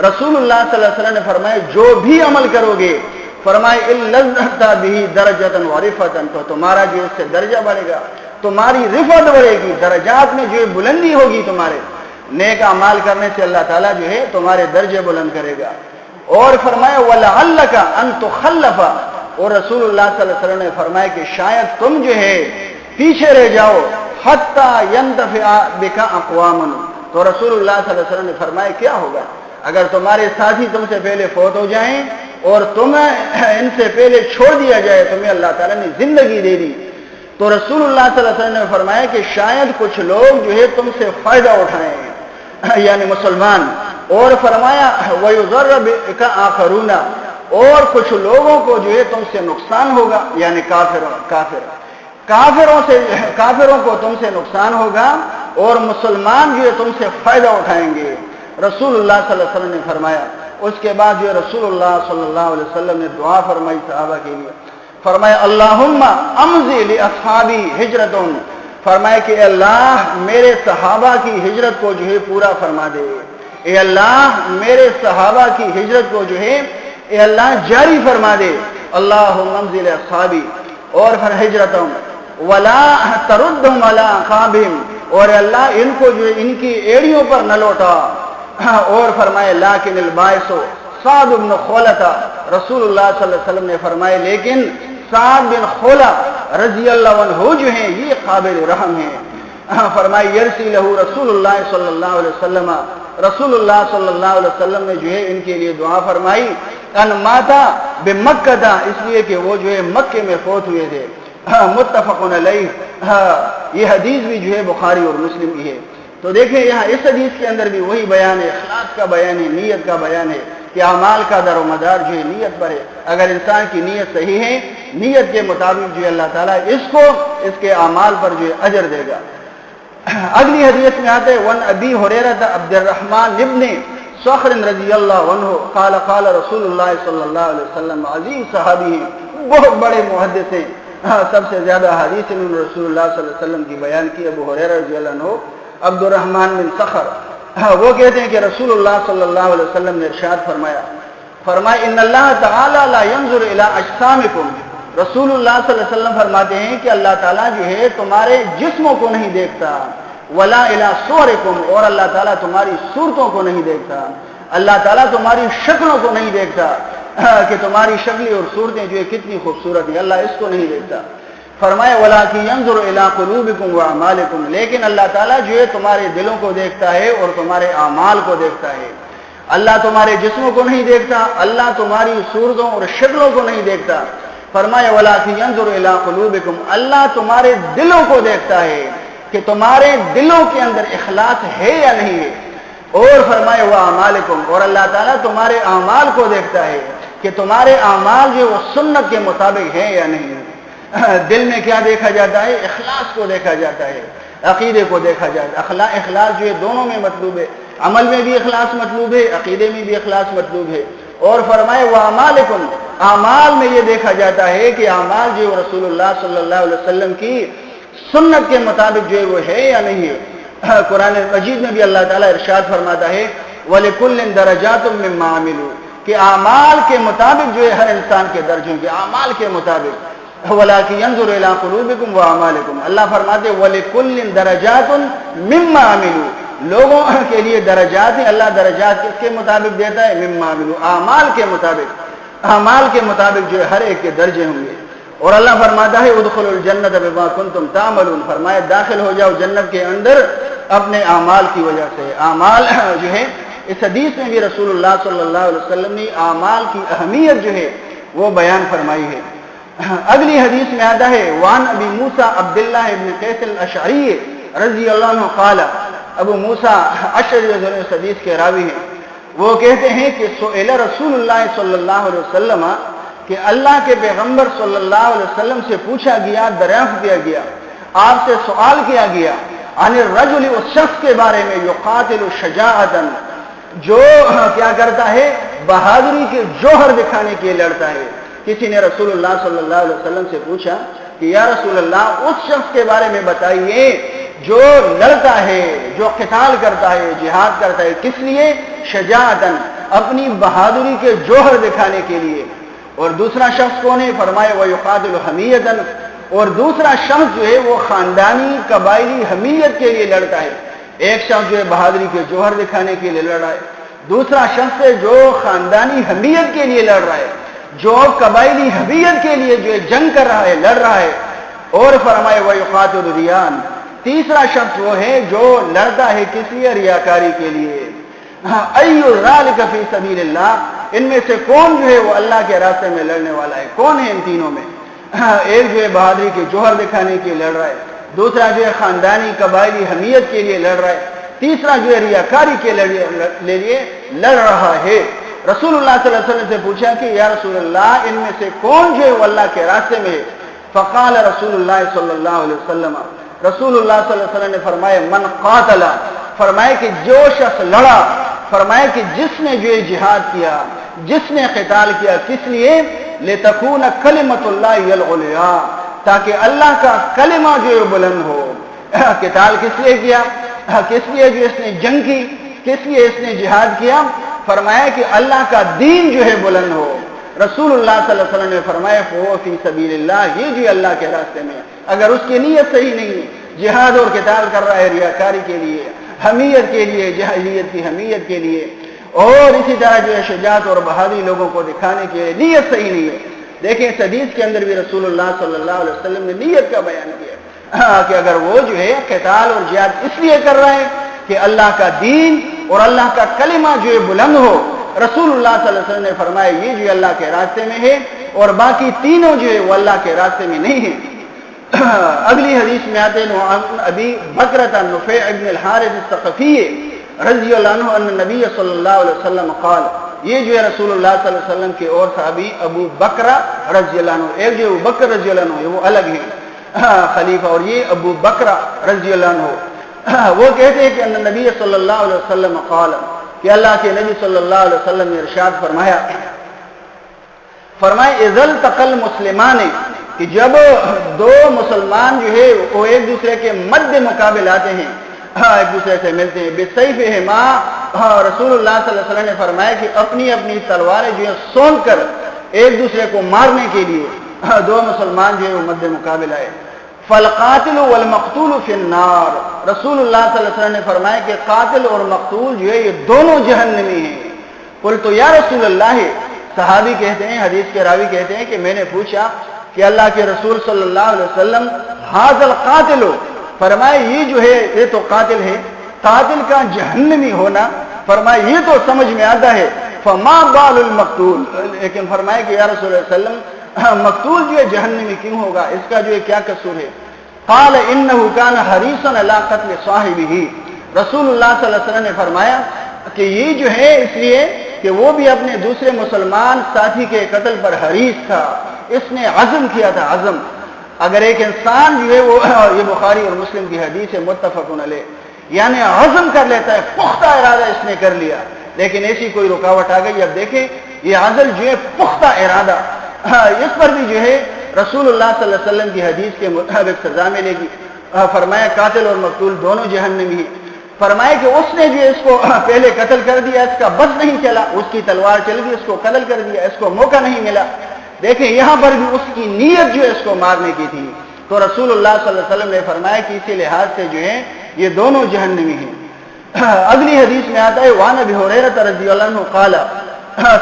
رسول اللہ صلی اللہ علیہ وسلم نے فرمایا جو بھی عمل کرو گے، فرمایا اِلَّذْتَ بِهِ دَرَجَةً وَرِفَةً، تو تمہارا جو اس سے درجہ بڑھے گا، تمہاری رفعت بڑھے گی، درجات میں جو ہے بلندی ہوگی، تمہارے نیک اعمال کرنے سے اللہ تعالیٰ جو ہے تمہارے درجے بلند کرے گا۔ اور فرمایا وَلَعَلَّكَ أَن تُخَلَّفَ، اور رسول اللہ صلی اللہ علیہ وسلم نے فرمایا کہ شاید تم جو ہے پیچھے رہ جاؤ حَتَّى يَنْتَفِعَ بِكَ أَقْوَامٌ، تو رسول اللہ صلی اللہ علیہ وسلم نے فرمایا کیا ہوگا اگر تمہارے ساتھی تم سے پہلے فوت ہو جائیں اور تمہیں ان سے پہلے چھوڑ دیا جائے، تمہیں اللہ تعالیٰ نے زندگی دے دی، تو رسول اللہ صلی اللہ علیہ وسلم نے فرمایا کہ شاید کچھ لوگ جو ہے تم سے فائدہ اٹھائیں، یعنی مسلمان، اور فرمایا وَيُضَرَّ بِكَ آخَرُونَ، اور کچھ لوگوں کو جو ہے تم سے نقصان ہوگا، یعنی کافروں کو تم سے نقصان ہوگا اور مسلمان جو ہے تم سے فائدہ اٹھائیں گے۔ رسول اللہ صلی اللہ علیہ وسلم نے فرمایا، اس کے بعد جو رسول اللہ صلی اللہ علیہ وسلم نے دعا فرمائی صحابہ کے لیے، فرمایا اللہم امضی لاصحابی ہجرتن، فرمایا کہ اے اللہ میرے صحابہ کی ہجرت کو جو ہے پورا فرما دے، اے اللہ میرے صحابہ کی ہجرت کو جو ہے اے اللہ جاری فرما دے، اللہم امضی لاصحابی، اور پھر ہجرتن ولا تردہم علی اعقابہم، اور اللہ ان کو جو ہے ان کی ایڑیوں پر نہ لوٹا، اور فرمائے لیکن الباعث سعد بن خولہ، رسول اللہ صلی اللہ علیہ وسلم نے فرمائے لیکن سعد بن خولہ رضی اللہ عنہ جو ہیں یہ قابل رحم ہیں، فرمائے یرسی لہو رسول اللہ صلی اللہ علیہ وسلم، رسول اللہ صلی اللہ علیہ وسلم نے جو ہے ان کے لیے دعا فرمائی ان ماتا بمکہ، اس لیے کہ وہ جو ہے مکے میں فوت ہوئے تھے، متفق علیہ، یہ حدیث بھی جو ہے بخاری اور مسلم کی ہے۔ تو دیکھیں یہاں اس حدیث کے اندر بھی وہی بیان ہے، اخلاص کا بیان ہے، نیت کا بیان ہے کہ اعمال کا در و مدار جو ہے نیت پر ہے، اگر انسان کی نیت صحیح ہے، نیت کے مطابق جو ہے اللہ تعالیٰ اس کو اس کے اعمال پر جو ہے اجر دے گا۔ اگلی حدیث میں آتے ون ابی ہریرہ عبد الرحمن ابن صخر رضی اللہ عنہ قال قال رسول اللہ صلی اللہ علیہ وسلم، عظیم صحابی ہیں، بہت بڑے محدث ہیں، سب سے زیادہ حدیث انہوں نے رسول اللہ صلی اللہ علیہ وسلم کی بیان کی، ابو ہریرہ رضی اللہ عنہ عبد الرحمن بن صخر، وہ کہتے ہیں کہ رسول اللہ صلی اللہ علیہ وسلم نے ارشاد فرمایا ان اللہ تعالی لا ينظر الى اجسامکم، رسول اللہ صلی اللہ علیہ وسلم فرماتے ہیں کہ اللہ تعالیٰ جو ہے تمہارے جسموں کو نہیں دیکھتا، ولا الى صورکم، اور اللہ تعالیٰ تمہاری صورتوں کو نہیں دیکھتا، اللہ تعالیٰ تمہاری شکلوں کو نہیں دیکھتا کہ تمہاری شکلیں اور صورتیں جو ہے کتنی خوبصورت ہیں، اللہ اس کو نہیں دیکھتا۔ فرمایا وَلَٰكِن يَنظُرُ إِلَىٰ قُلُوبِكُمْ وَأَعْمَالِكُمْ، لیکن اللہ تعالیٰ جو ہے تمہارے دلوں کو دیکھتا ہے اور تمہارے اعمال کو دیکھتا ہے، اللہ تمہارے جسموں کو نہیں دیکھتا، اللہ تمہاری صورتوں اور شکلوں کو نہیں دیکھتا۔ فرمایا وَلَٰكِن يَنظُرُ إِلَىٰ قُلُوبِكُمْ، اللہ تمہارے دلوں کو دیکھتا ہے کہ تمہارے دلوں کے اندر اخلاص ہے یا نہیں ہے، اور فرمایا وَأَعْمَالِكُمْ، اور اللہ تعالیٰ تمہارے اعمال کو دیکھتا ہے کہ تمہارے اعمال جو وہ سنت کے مطابق ہیں یا نہیں ہے۔ دل میں کیا دیکھا جاتا ہے؟ اخلاص کو دیکھا جاتا ہے، عقیدے کو دیکھا جاتا ہے، اخلاص جو ہے دونوں میں مطلوب ہے، عمل میں بھی اخلاص مطلوب ہے، عقیدے میں بھی اخلاص مطلوب ہے۔ اور فرمائے وَأَعْمَالِكُمْ، اعمال میں یہ دیکھا جاتا ہے کہ اعمال جو رسول اللہ صلی اللہ علیہ وسلم کی سنت کے مطابق جو ہے وہ ہے یا نہیں ہے۔ قرآن مجید میں بھی اللہ تعالیٰ ارشاد فرماتا ہے وَلِكُلٍّ دَرَجَاتٌ مِّمَّا عَمِلُوا، کہ اعمال کے مطابق جو ہے ہر انسان کے درجوں کے اعمال کے مطابق، وَلَٰكِن يَنظُرُ إِلَىٰ قُلُوبِكُمْ وَأَعْمَالِكُمْ، اللہ فرماتے ہیں وَلِكُلٍّ دَرَجَاتٌ مِّمَّا عَمِلُوا، لوگوں کے لیے درجات ہیں، اللہ درجات کس کے مطابق دیتا ہے؟ مِّمَّا عَمِلُوا، اعمال کے مطابق، اعمال کے مطابق جو ہے ہر ایک کے درجے ہوں گے۔ اور اللہ فرماتا ہے ادخلوا الجنۃ بما کنتم تعملون، فرمایا داخل ہو جاؤ جنت کے اندر اپنے اعمال کی وجہ سے۔ اعمال جو ہے اس حدیث میں بھی رسول اللہ صلی اللہ علیہ وسلم نے اعمال کی اہمیت جو ہے وہ بیان فرمائی ہے۔ اگلی حدیث میں آتا ہے وان ابی موسیٰ عبداللہ ابن قیس الاشعری رضی اللہ عنہ قال، ابو موسیٰ اشعری اس حدیث کے راوی ہیں، وہ کہتے ہیں کہ سئل رسول اللہ صلی اللہ علیہ وسلم، کہ اللہ کے پیغمبر صلی اللہ علیہ وسلم سے پوچھا گیا، دریافت کیا گیا، آپ سے سوال کیا گیا، عن الرجل، اس شخص کے بارے میں، یقاتل شجاعتا، جو کیا کرتا ہے، بہادری کے جوہر دکھانے کے لیے لڑتا ہے۔ کسی نے رسول اللہ صلی اللہ علیہ وسلم سے پوچھا کہ یا رسول اللہ اس شخص کے بارے میں بتائیے جو لڑتا ہے، جو قتال کرتا ہے، جہاد کرتا ہے، کس لیے؟ شجاعتاً، اپنی بہادری کے جوہر دکھانے کے لیے۔ اور دوسرا شخص کون ہے؟ فرمائے وَيُقَاتِلُ حَمِيَّةً، اور دوسرا شخص جو ہے وہ خاندانی قبائلی حمیت کے لیے لڑتا ہے۔ ایک شخص جو ہے بہادری کے جوہر دکھانے کے لیے لڑ رہا ہے، دوسرا شخص ہے جو خاندانی حمیت کے لیے لڑ رہا ہے، جو قبائلی حمیت کے لیے جو ہے جنگ کر رہا ہے، لڑ رہا ہے۔ اور فرمائے وَيُقَاتِلُ رِيَاءً، تیسرا شخص وہ ہے جو لڑتا ہے کس لیے؟ ریاکاری کے لیے۔ اَيُّ ذَلِكَ فِي سَبِيلِ اللَّهِ، ان میں سے کون جو ہے وہ اللہ کے راستے میں لڑنے والا ہے؟ کون ہے ان تینوں میں؟ ایک جو ہے بہادری کے جوہر دکھانے کے لیے لڑ رہا ہے، دوسرا جو ہے خاندانی قبائلی حمیت کے لیے لڑ رہا ہے، تیسرا جو ہے ریاکاری کے لیے لڑ رہا ہے۔ رسول اللہ صلی اللہ علیہ وسلم سے پوچھا کہ یا رسول اللہ ان میں سے کون جو ہے وہ اللہ کے راستے میں ہے؟ فقال رسول اللہ صلی اللہ علیہ وسلم، رسول اللہ صلی اللہ علیہ وسلم نے فرمایا من قاتل، فرمایا کہ جو شخص لڑا، فرمایا کہ جس نے جو ہے جہاد کیا، جس نے قتال کیا، کس لیے؟ لتکون کلمۃ اللہ العلیٰ، تاکہ اللہ کا کلمہ جو ہے بلند ہو۔ قتال کس لیے کیا؟ کس لیے جو اس نے جنگ کی، کس لیے اس نے جہاد کیا؟ فرمایا کہ اللہ کا دین جو ہے بلند ہو۔ رسول اللہ صلی اللہ علیہ وسلم نے فرمایا فَهُوَ فِي سَبِيلِ اللَّهِ، یہ جو اللہ کے راستے میں، اگر اس کی نیت صحیح نہیں ہے، جہاد اور قتال کر رہا ہے ریاکاری کے لیے، حمیت کے لیے، جاہلیت کی حمیت کے لیے، اور اسی طرح جو ہے شجاعت اور بہادری لوگوں کو دکھانے کے لیے، نیت صحیح نہیں ہے۔ دیکھیں اس حدیث کے اندر بھی رسول اللہ صلی اللہ علیہ وسلم نے نیت کا بیان کیا کہ اگر وہ جو ہے قتال اور جہاد اس لیے کر رہا ہے کہ اللہ کا دین اور اللہ کا کلمہ جو ہے بلند ہو، رسول اللہ صلی اللہ علیہ وسلم نے فرمایا یہ جو اللہ کے راستے میں ہے، اور باقی تینوں جو ہے وہ اللہ کے راستے میں نہیں ہیں۔ اگلی حدیث میں آتے ہیں ابی بکرۃ نفیع ابن الحارث الثقفی رضی اللہ عنہ ان نبی صلی اللہ علیہ وسلم قال، یہ جو ہے رسول اللہ صلی اللہ علیہ وسلم کے اور صحابی ابو بکرہ رضی اللہ عنہ، ایک جو ابو بکر رضی اللہ عنہ وہ الگ ہیں خلیفہ، اور یہ ابو بکرہ رضی اللہ عنہ، وہ کہتے ہیں کہ ان نبی صلی اللہ علیہ وسلم قال، کہ اللہ کے نبی صلی اللہ علیہ وسلم نے ارشاد فرمایا اذا التقى المسلمان، کہ جب دو مسلمان جو ہے وہ ایک دوسرے کے مد مقابل آتے ہیں، ایک دوسرے سے ملتے ہیں، بسیفہما، رسول اللہ صلی اللہ علیہ وسلم نے فرمایا کہ اپنی اپنی تلواریں جو ہے سون کر ایک دوسرے کو مارنے کے لیے دو مسلمان جو ہے وہ مد مقابل آئے، فالقاتل والمقتول فی النار، رسول اللہ صلی اللہ علیہ وسلم نے فرمایا کہ قاتل اور مقتول جو ہے یہ دونوں جہنمی ہیں۔ قلت یا رسول اللہ، صحابی کہتے ہیں، حدیث کے راوی کہتے ہیں کہ میں نے پوچھا کہ اللہ کے رسول صلی اللہ علیہ وسلم ھذا القاتل، فرمایا یہ جو ہے یہ تو قاتل ہے، قاتل کا جہنمی ہونا، فرمایا یہ تو سمجھ میں آتا ہے، فما بال المقتول، لیکن فرمایا کہ یا رسول اللہ صلی اللہ علیہ وسلم مقتول جو ہے جہنمی کیوں ہوگا، اس کا جو ہے کیا قصور ہے؟ قال انه كان حريصا على قتل صاحبه، رسول اللہ صلی اللہ علیہ وسلم نے فرمایا کہ یہ جو ہے اس لیے کہ وہ بھی اپنے دوسرے مسلمان ساتھی کے قتل پر حریص تھا، اس نے عزم کیا تھا، عزم۔ اگر ایک انسان جو ہے وہ، یہ بخاری اور مسلم کی حدیث ہے متفق علیہ، یعنی عزم کر لیتا ہے، پختہ ارادہ اس نے کر لیا، لیکن ایسی کوئی رکاوٹ آ گئی، اب دیکھیں یہ عزل جو ہے پختہ ارادہ، اس پر بھی جو ہے رسول اللہ صلی اللہ علیہ وسلم کی حدیث کے مطابق سزا ملے گی۔ فرمایا قاتل اور مقتول دونوں جہنمی ہیں۔ فرمایا کہ اس نے جو اس کو پہلے قتل کر دیا، اس کا بس نہیں چلا، اس کی تلوار چل گئی، اس کو قتل کر دیا، اس کو موقع نہیں ملا۔ دیکھیں یہاں پر بھی اس کی نیت جو اس کو مارنے کی تھی، تو رسول اللہ صلی اللہ علیہ وسلم نے فرمایا کہ اسی لحاظ سے جو ہے یہ دونوں جہنمی ہیں۔ اگلی حدیث میں آتا ہے وعن ابی ہریرہ رضی اللہ عنہ قال،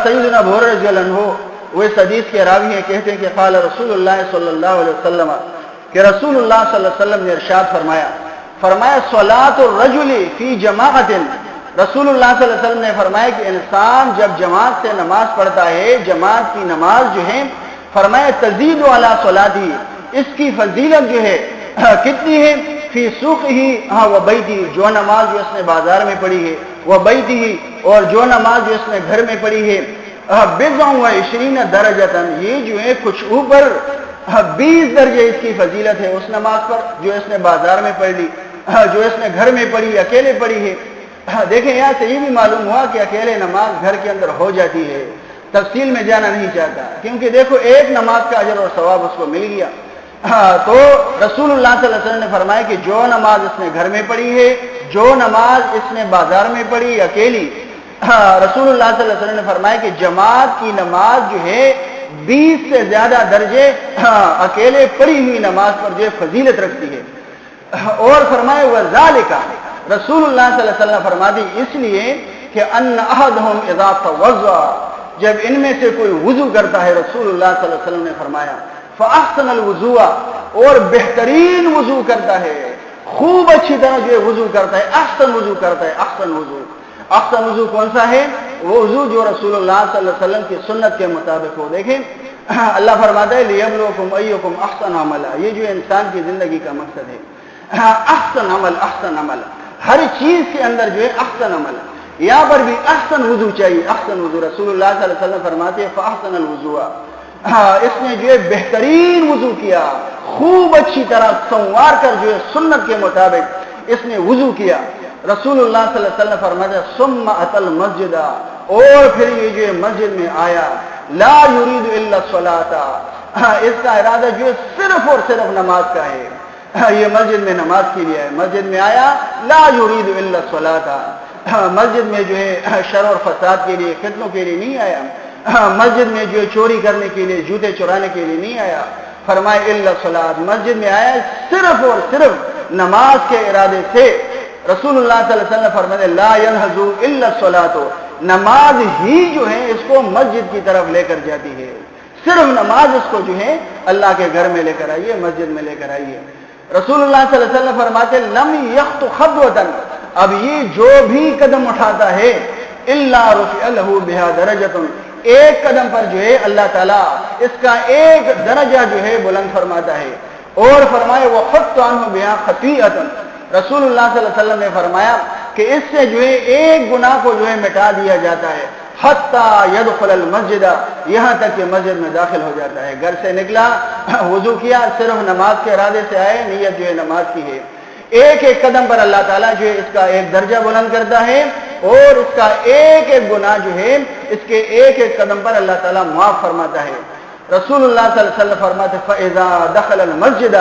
سیدنا ابو ہریرہ رضی اللہ عنہ وہ اس حدیث کے راوی ہیں، کہتے ہیں کہ قال رسول اللہ صلی اللہ علیہ وسلم، کہ رسول اللہ صلی اللہ علیہ وسلم نے ارشاد فرمایا فرمایا صلاۃ الرجل فی جماعت، رسول اللہ صلی اللہ علیہ وسلم نے فرمایا کہ انسان جب جماعت سے نماز پڑھتا ہے، جماعت کی نماز جو ہے، فرمایا تزید علی صلاتی، اس کی فضیلت جو ہے کتنی ہے، فی سوقہ و بیتہ، جو نماز جو اس نے بازار میں پڑھی ہے، و بیتہ، اور جو نماز جو اس نے گھر میں پڑھی ہے، بضع و عشرین درجۃ، یہ جو ہے کچھ اوپر 20 درجے اس کی فضیلت ہے اس نماز پر جو اس نے بازار میں پڑھ لی، جو اس نے گھر میں پڑھی، اکیلے پڑھی ہے۔ دیکھیں یہاں سے یہ بھی معلوم ہوا کہ اکیلے نماز گھر کے اندر ہو جاتی ہے، تفصیل میں جانا نہیں چاہتا، کیونکہ دیکھو ایک نماز کا اجر اور ثواب اس کو مل گیا۔ تو رسول اللہ صلی اللہ علیہ وسلم نے فرمایا کہ جو نماز اس نے گھر میں پڑھی ہے، جو نماز اس نے بازار میں پڑھی اکیلی، رسول اللہ صلی اللہ علیہ وسلم نے فرمایا کہ جماعت کی نماز جو ہے 20 سے زیادہ درجے اکیلے پڑھی ہوئی نماز پر جو فضیلت رکھتی ہے۔ اور فرمایا وذالک، رسول اللہ صلی اللہ علیہ وسلم فرماتی اس لیے کہ ان احدہم اذا توضا، جب ان میں سے کوئی وضو کرتا ہے، رسول اللہ صلی اللہ علیہ وسلم نے فرمایا فاحسن الوضوء، اور بہترین وضو کرتا ہے، خوب اچھی طرح جو وضو کرتا ہے، احسن وضو کرتا ہے، احسن وضو۔ احسن وضو کون سا ہے؟ وہ وضو جو رسول اللہ صلی اللہ علیہ وسلم کی سنت کے مطابق ہو۔ دیکھیں اللہ فرماتا ہے لیبلوکم ایکم احسن عملا، یہ جو انسان کی زندگی کا مقصد ہے، احسن عمل، احسن عمل، ہر چیز کے اندر جو ہے احسن عمل، یہاں پر بھی احسن وضو چاہیے، احسن وضو۔ رسول اللہ صلی اللہ علیہ وسلم فرماتے ہیں فاحسن الوضوء، اس نے جو ہے بہترین وضو کیا، خوب اچھی طرح سنوار کر جو ہے سنت کے مطابق اس نے وضو کیا۔ رسول اللہ صلی اللہ علیہ وسلم فرماتے ہیں ثم اتى المسجد، اور پھر یہ جو ہے مسجد میں آیا، لا یرید الا الصلاۃ، اس کا ارادہ جو ہے صرف اور صرف نماز کا ہے، یہ مسجد میں نماز کے لیے ہے۔ مسجد میں آیا لا یرید الا الصلاۃ، مسجد میں جو ہے شر اور فساد کے لیے، فتنوں کے لیے نہیں آیا، مسجد میں جو ہے چوری کرنے کے لیے، جوتے چرانے کے لیے نہیں آیا، فرمائے الا الصلاۃ، مسجد میں آیا صرف اور صرف نماز کے ارادے سے۔ رسول اللہ صلی اللہ علیہ وسلم فرماتے لا ينهض الا الصلاۃ، نماز ہی جو ہے اس کو مسجد کی طرف لے کر جاتی ہے، صرف نماز اس کو جو ہے اللہ کے گھر میں لے کر آئیے، مسجد میں لے کر آئیے۔ رسول اللہ صلی اللہ علیہ وسلم فرماتے لم یخط خطوۃ، اب یہ جو بھی قدم اٹھاتا ہے الا رفع له بها درجۃ، ایک قدم پر جو ہے اللہ تعالیٰ اس کا ایک درجہ جو ہے بلند فرماتا ہے۔ اور فرمائے وحط عنہ بها خطیئۃ، رسول اللہ صلی اللہ علیہ وسلم نے فرمایا کہ اس سے جو ہے ایک گناہ کو جو ہے مٹا دیا جاتا ہے، حتی یدخل المسجد، یہاں تک کہ مسجد میں داخل ہو جاتا ہے۔ گھر سے نکلا، وضو کیا، صرف نماز کے ارادے سے آئے، نیت جو ہے نماز کی ہے، ایک ایک قدم پر اللہ تعالیٰ جو ہے اس کا ایک درجہ بلند کرتا ہے، اور اس کا ایک ایک گناہ جو ہے اس کے ایک ایک قدم پر اللہ تعالیٰ معاف فرماتا ہے۔ رسول اللہ صلی اللہ علیہ وسلم فرماتے فاذا دخل المسجد،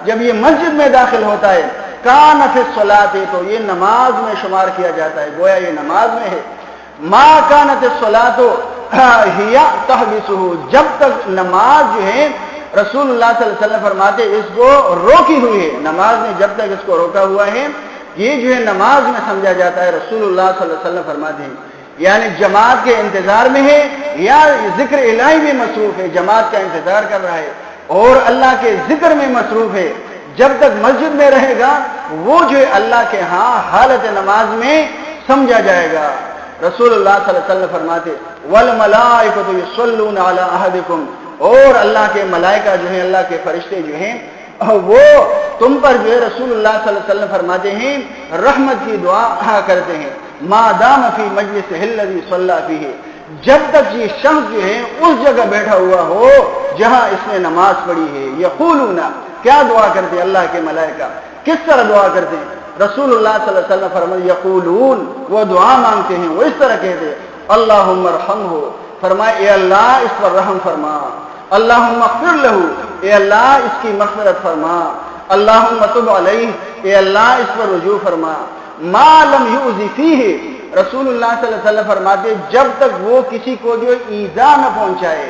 جب یہ مسجد میں داخل ہوتا ہے، کان فی الصلاۃ، تو یہ نماز میں شمار کیا جاتا ہے، گویا یہ نماز میں ہے۔ ما کانت الصلاۃ ہی تحبسہ، جب تک نماز جو ہے رسول اللہ صلی اللہ علیہ وسلم فرماتے اس کو روکی ہوئی ہے، نماز نے جب تک اس کو روکا ہوا ہے، یہ جو ہے نماز میں سمجھا جاتا ہے۔ رسول اللہ صلی اللہ علیہ وسلم فرماتے ہیں یعنی جماعت کے انتظار میں ہے، یا ذکر الہی میں مصروف ہے، جماعت کا انتظار کر رہا ہے اور اللہ کے ذکر میں مصروف ہے، جب تک مسجد میں رہے گا وہ جو ہے اللہ کے ہاں حالت نماز میں سمجھا جائے گا۔ رسول اللہ صلی اللہ علیہ وسلم فرماتے والملائکۃ یصلون علی احدکم، اور اللہ کے ملائکہ جو ہیں، اللہ کے فرشتے جو ہیں وہ تم پر جو ہے رسول اللہ صلی اللہ علیہ وسلم فرماتے ہیں رحمت کی دعا کرتے ہیں، ما دام فی مجلسہ الذی صلی فیہ، جب تک یہ شخص جو ہے اس جگہ بیٹھا ہوا ہو جہاں اس نے نماز پڑھی ہے۔ یقولون، کیا دعا کرتے ہیں اللہ کے ملائکہ، کس طرح دعا کرتے ہیں؟ رسول اللہ صلی اللہ علیہ وسلم فرماتے یقولون، وہ دعا مانگتے ہیں، وہ اس طرح کہتے ہیں اللہم ارحمہ، فرمائے اے اللہ اس پر رحم فرما، اللہم اغفر لہ، اے اللہ اس کی مغفرت فرما، اللہم تب علیہ، اے اللہ اس پر رجوع فرما، ما لم یؤذ فیہ، رسول اللہ صلی اللہ علیہ وسلم فرماتے جب تک وہ کسی کو جو ایذا نہ پہنچائے۔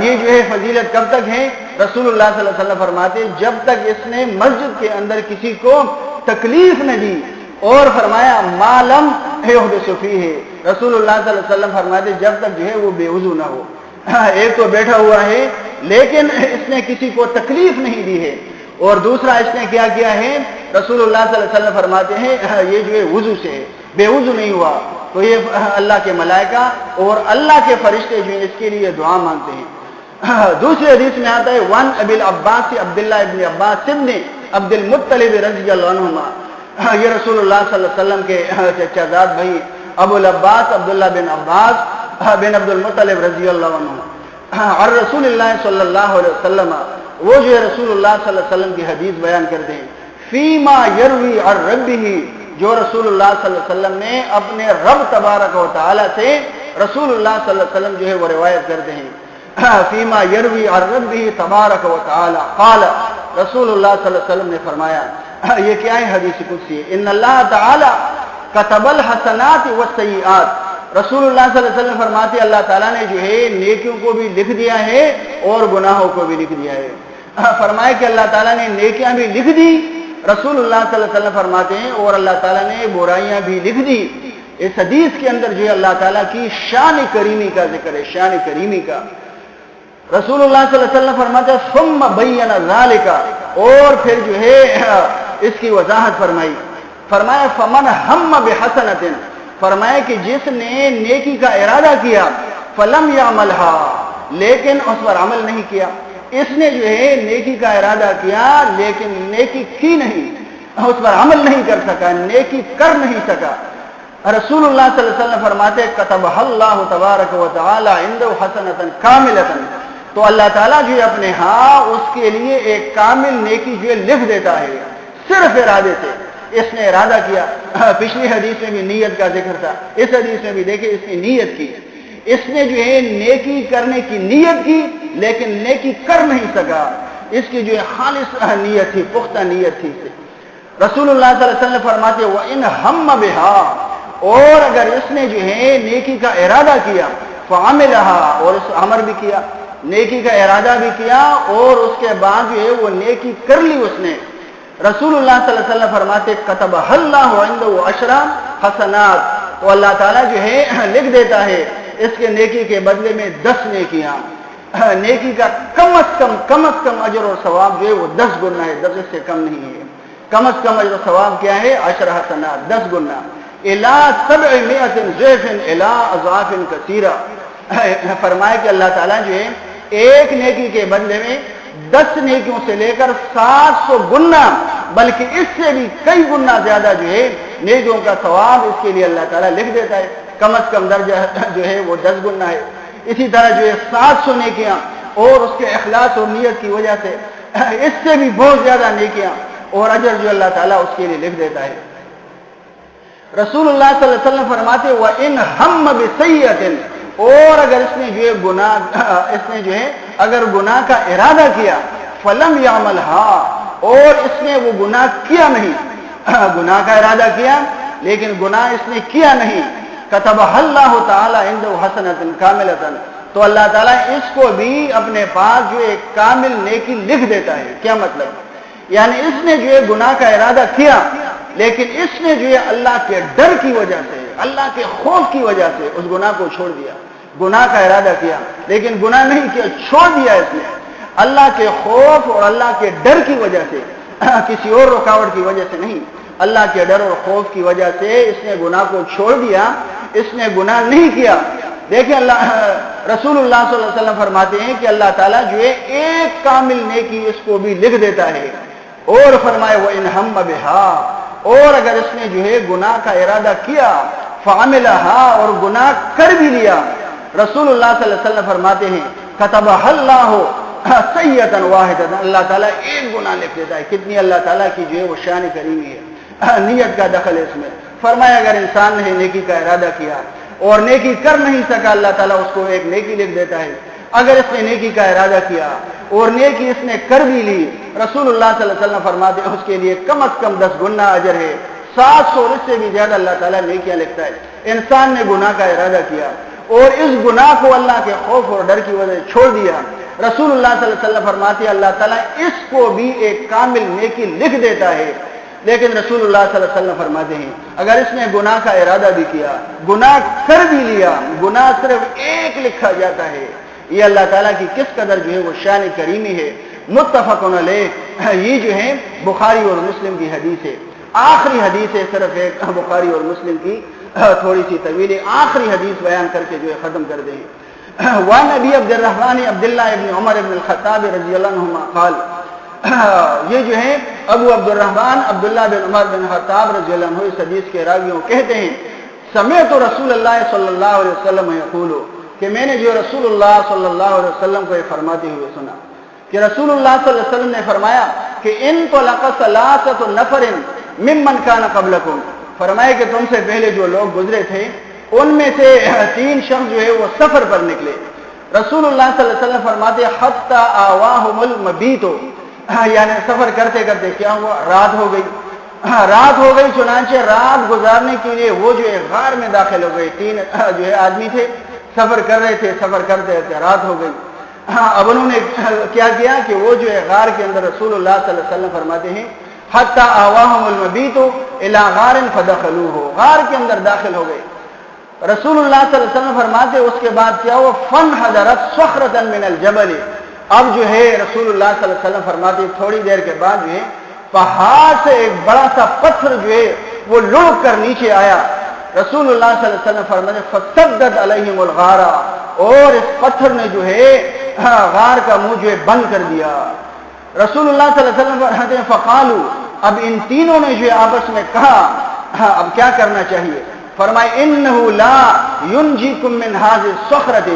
یہ جو ہے فضیلت کب تک ہے؟ رسول اللہ صلی اللہ علیہ وسلم فرماتے جب تک اس نے مسجد کے اندر کسی کو تکلیف نہ دی، اور فرمایا ما لم یحدث فیہ، رسول اللہ صلی اللہ علیہ وسلم فرماتے جب تک جو ہے وہ بے وضو نہ ہو۔ ایک تو بیٹھا ہوا ہے لیکن اس نے کسی کو تکلیف نہیں دی ہے، اور دوسرا اس نے کیا کیا ہے رسول اللہ صلی اللہ علیہ وسلم فرماتے ہیں یہ جو ہے وضو سے ہے، بے وضو نہیں ہوا تو یہ اللہ کے ملائکہ اور اللہ کے فرشتے جو ہیں اس کے لیے دعا مانگتے ہیں۔ دوسری حدیث میں آتا ہے وان ابی العباس عبداللہ ابن عباس ابن عبد المطلب رضی اللہ عنہما، یہ رسول اللہ صلی اللہ علیہ وسلم کے چچا زاد بھائی ابو العباس عبداللہ بن عباس بن عبد المطلب رضی اللہ عنہ اور رسول اللہ صلی اللہ علیہ وسلم، وہ جو ہے رسول اللہ صلی اللہ علیہ وسلم کی حدیث بیان کرتے ہیں فیما یروی عن ربہ، جو رسول اللہ صلی اللہ علیہ وسلم نے اپنے رب تبارک و تعالی سے رسول اللہ صلی اللہ علیہ وسلم جو ہے وہ روایت کرتے ہیں فیما یروی عن ربہ تبارک و تعالی قال، رسول اللہ صلی اللہ علیہ وسلم نے فرمایا، یہ کیا ہے حدیث قدسی ہے، ان اللہ تعالی کتب الحسنات والسیئات، رسول اللہ صلی اللہ علیہ وسلم فرماتے ہیں اللہ تعالیٰ نے جو ہے نیکیوں کو بھی لکھ دیا ہے اور گناہوں کو بھی لکھ دیا ہے۔ فرمایا کہ اللہ تعالیٰ نے نیکیاں بھی لکھ دی، رسول اللہ صلی اللہ علیہ وسلم فرماتے ہیں اور اللہ تعالیٰ نے برائیاں بھی لکھ دی۔ اس حدیث کے اندر جو ہے اللہ تعالیٰ کی شان کریمی کا ذکر ہے، شان کریمی کا۔ رسول اللہ صلی اللہ علیہ وسلم فرماتے ہیں ثم بین ذالک، اور پھر جو ہے اس کی وضاحت فرمائی، فرمایا فمن ہم بحسنۃ، فرمایا کہ جس نے نیکی کا ارادہ کیا فلم یعملھا، لیکن اس پر عمل نہیں کیا، اس نے جو ہے نیکی کا ارادہ کیا لیکن نیکی کی نہیں، اس پر عمل نہیں کر سکا، نیکی کر نہیں سکا، رسول اللہ صلی اللہ علیہ وسلم فرماتے کتبہ اللہ تبارک و تعالی عنده حسنۃ کاملۃ، تو اللہ تعالیٰ جو ہے اپنے ہاں اس کے لیے ایک کامل نیکی جو ہے لکھ دیتا ہے، صرف ارادے سے اس نے ارادہ کیا۔ پچھلی حدیث میں بھی نیت کا ذکر تھا، اس حدیث میں بھی دیکھیں اس نے نیت کی، اس نے جو ہے نیکی کرنے کی نیت کی لیکن نیکی کر نہیں سکا، اس کی جو ہے خالص نیت تھی، پختہ نیت تھی۔ رسول اللہ صلی اللہ علیہ وسلم فرماتے وَإِنْ هَمَّ بِهَا، اور اگر اس نے جو ہے نیکی کا ارادہ کیا فَعَمِلَهَا، اور اس عمل بھی کیا، نیکی کا ارادہ بھی کیا اور اس کے بعد جو ہے وہ نیکی کر لی اس نے، رسول اللہ صلی اللہ علیہ وسلم فرماتے کتبہ اللہ عنده عشر حسنات، تو اللہ تعالیٰ جو ہے لکھ دیتا ہے اس کے نیکی کے بدلے میں 10 نیکیاں، نیکی کا کم از کم اجر اور ثواب جو ہے وہ 10 گنا ہے، 10 سے کم نہیں ہے، کم از کم اجر و ثواب کیا ہے، 10 حسنات، 10 گنا، الی 700 ضعف الی اضعاف کثیرہ، فرمایا کہ اللہ تعالیٰ جو ہے ایک نیکی کے بدلے میں 10 نیکیوں سے لے کر 700 گنا، بلکہ اس سے بھی کئی گنا زیادہ جو ہے نیکیوں کا ثواب اس کے لیے اللہ تعالیٰ لکھ دیتا ہے، کم از کم درجہ جو ہے وہ 10 گنا ہے۔ اسی طرح جو ہے 700 نیکیاں اور اس کے اخلاص اور نیت کی وجہ سے اس سے بھی بہت زیادہ نیکیاں اور اجر جو اللہ تعالیٰ اس کے لیے لکھ دیتا ہے۔ رسول اللہ صلی اللہ علیہ وسلم فرماتے وَإِنْ هَمَّ بِسَيِّئَةٍ، اور اگر اس نے جو ہے اگر گناہ کا ارادہ کیا فلم یعملھا، اور اس نے وہ گناہ کیا نہیں، گناہ کا ارادہ کیا لیکن گناہ اس نے کیا نہیں، کتبہ اللہ تعالی عنده حسنۃ کاملۃ، تو اللہ تعالیٰ اس کو بھی اپنے پاس جو ایک کامل نیکی لکھ دیتا ہے۔ کیا مطلب؟ یعنی اس نے جو ہے گناہ کا ارادہ کیا لیکن اس نے جو ہے اللہ کے ڈر کی وجہ سے، اللہ کے خوف کی وجہ سے اس گناہ کو چھوڑ دیا، گناہ کا ارادہ کیا لیکن گناہ نہیں کیا، چھوڑ دیا اس نے، اللہ کے خوف اور اللہ کے ڈر کی وجہ سے، کسی اور رکاوٹ کی وجہ سے نہیں، اللہ کے ڈر اور خوف کی وجہ سے اس نے گناہ کو چھوڑ دیا، اس نے گناہ نہیں کیا۔ دیکھیں رسول اللہ صلی اللہ علیہ وسلم فرماتے ہیں کہ اللہ تعالیٰ جو ہے ایک کامل نیکی اس کو بھی لکھ دیتا ہے، اور فرمائے وَإِنْ هَمَّ بِهَا، اور اگر اس نے جو ہے گناہ کا ارادہ کیا فعملها، اور گناہ کر بھی لیا، رسول اللہ صلی اللہ علیہ وسلم فرماتے ہیں کتبہ اللہ سیئۃ واحدۃ، اللہ تعالیٰ ایک گناہ لکھ دیتا ہے۔ کتنی اللہ تعالیٰ کی جو ہے وہ شان کریمی ہے، نیت کا دخل ہے اس میں۔ فرمایا اگر انسان نے نیکی کا ارادہ کیا اور نیکی کر نہیں سکا، اللہ تعالیٰ اس کو ایک نیکی لکھ دیتا ہے۔ اگر اس نے نیکی کا ارادہ کیا اور نیکی اس نے کر بھی لی، رسول اللہ صلی اللہ علیہ وسلم فرماتے ہیں اس کے لیے کم از کم 10 گنا اجر ہے، 700 اس سے بھی زیادہ اللہ تعالیٰ نیکیاں لکھتا ہے۔ انسان نے گناہ کا ارادہ کیا اور اس گناہ کو اللہ کے خوف اور ڈر کی وجہ سے چھوڑ دیا، رسول اللہ صلی اللہ علیہ وسلم فرماتے ہیں اللہ تعالیٰ اس کو بھی ایک کامل نیکی لکھ دیتا ہے۔ لیکن رسول اللہ صلی اللہ علیہ وسلم فرماتے ہیں اگر اس نے گناہ کا ارادہ بھی کیا، گناہ کر بھی لیا، گناہ صرف ایک لکھا جاتا ہے۔ یہ اللہ تعالیٰ کی کس قدر جو ہے وہ شان کریمی ہے۔ متفقن علیہ، یہ جو ہے بخاری اور مسلم کی حدیث ہے، آخری حدیث ہے، صرف ایک بخاری اور مسلم کی تھوڑی سی طویل آخری حدیث بیان کر کے جو ہے ختم کر دیں۔ وعن ابی عبد الرحمن عبداللہ ابن عمر ابن الخطاب رضی اللہ عنہما قال، یہ جو ہے ابو عبد الرحمن عبداللہ بن عمر بن خطاب رضی اللہ عنہ اس حدیث کے راویوں کہتے ہیں، سمعت رسول اللہ صلی اللہ علیہ وسلم یقول، کہ میں نے جو رسول اللہ صلی اللہ علیہ وسلم کو یہ فرماتے ہوئے سنا کہ رسول اللہ صلی اللہ علیہ وسلم نے فرمایا کہ ان طلق ثلاثۃ نفر ممن کان قبلکم، فرمایا کہ تم سے پہلے جو لوگ گزرے تھے ان میں سے 3 شخص جو ہے وہ سفر پر نکلے۔ رسول اللہ صلی اللہ علیہ وسلم فرماتے حتی آواہم المبیت، یعنی سفر کرتے کرتے کیا ہوا، رات ہو گئی، چنانچہ رات گزارنے کے لیے وہ جو ہے غار میں داخل ہو گئے۔ 3 جو ہے آدمی تھے، سفر کر رہے تھے، سفر کرتے کرتے رات ہو گئی۔ اب انہوں نے کیا کیا کہ وہ جو ہے غار کے اندر، رسول اللہ صلی اللہ علیہ وسلم فرماتے ہیں حتی آواہم المبیت الی غار فدخلوہ، غار کے اندر داخل ہو گئے۔ رسول اللہ صلی اللہ علیہ وسلم فرماتے اس کے بعد کیا ہوا، فانحدرت صخرۃ من الجبل، اب جو ہے رسول اللہ صلی اللہ علیہ وسلم فرماتے تھوڑی دیر کے بعد جو ہے پہاڑ سے ایک بڑا سا پتھر جو ہے وہ لڑک کر نیچے آیا۔ رسول اللہ صلی اللہ علیہ وسلم فرماتے فسدت علیہم الغار، اور اس پتھر نے جو ہے غار کا منہ جو ہے بند کر دیا۔ رسول اللہ صلی اللہ علیہ وسلم فرماتے فقالوا، اب ان تینوں نے جو ہے آپس میں کہا اب کیا کرنا چاہیے، فرمائے انہ لا ینجیکم من هذه الصخرۃ،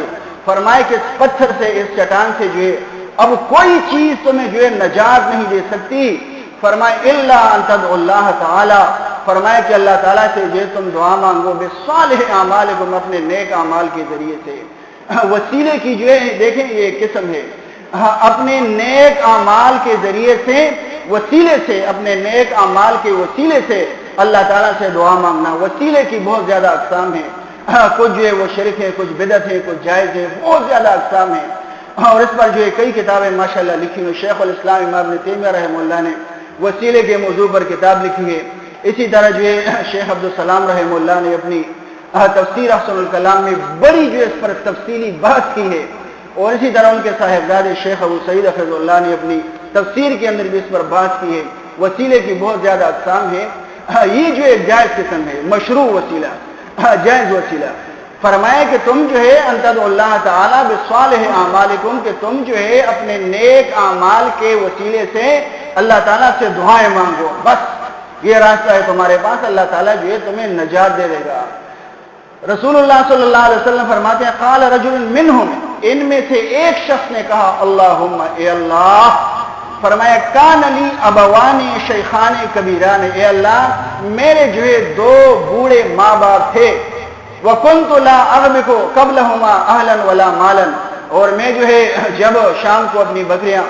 فرمائے کہ اس پتھر سے، اس چٹان سے جو ہے اب کوئی چیز تمہیں جو ہے نجات نہیں دے سکتی، فرمائے الا ان تدعوا اللہ تعالی، فرمائے کہ اللہ تعالیٰ سے جو تم دعا مانگو بصالح اعمالکم، اپنے نیک اعمال کے ذریعے سے۔ وسیلے کی جو ہے دیکھیں یہ قسم ہے، اپنے نیک اعمال کے ذریعے سے، وسیلے سے، اپنے نیک اعمال کے وسیلے سے اللہ تعالیٰ سے دعا مانگنا۔ وسیلے کی بہت زیادہ اقسام ہیں، کچھ جو ہے وہ شرک ہے، کچھ بدعت ہے، کچھ جائز ہے، بہت زیادہ اقسام ہیں، اور اس پر جو ہے کئی کتابیں ماشاءاللہ لکھی ہوئی۔ شیخ الاسلام امام ابن تیمیہ رحمہ اللہ نے وسیلے کے موضوع پر کتاب لکھی ہے۔ اسی طرح جو ہے شیخ عبدالسلام رحمہ اللہ نے اپنی تفسیر احسن الکلام میں بڑی جو اس پر تفصیلی بحث کی ہے، اور اسی طرح ان کے صاحبزادے شیخ ابو سعید حفظ اللہ نے اپنی تفسیر کے اندر بھی اس پر بحث کی ہے۔ وسیلے کی بہت زیادہ اقسام ہے، یہ جو ایک جائز قسم ہے، مشروع وسیلہ، جائز وسیلہ۔ فرمایا کہ تم جو ہے ان تدعوا اللہ تعالی بصالح اعمالکم، کہ تم جو ہے اپنے نیک اعمال کے وسیلے سے اللہ تعالیٰ سے دعائیں مانگو، بس یہ راستہ ہے تمہارے پاس، اللہ تعالیٰ جو ہے تمہیں نجات دے دے گا۔ رسول اللہ صلی اللہ علیہ وسلم فرماتے ہیں قال رجل منہم، ان میں سے ایک شخص نے کہا اللہم، اے اللہ، فرمایا کان لی ابوان شیخان کبیران، اے اللہ میرے جو ہے 2 بوڑھے ماں باپ تھے، وکنت لا اغبق قبلہما اہلا ولا مالا، اور میں جو ہے جب شام کو اپنی بکریاں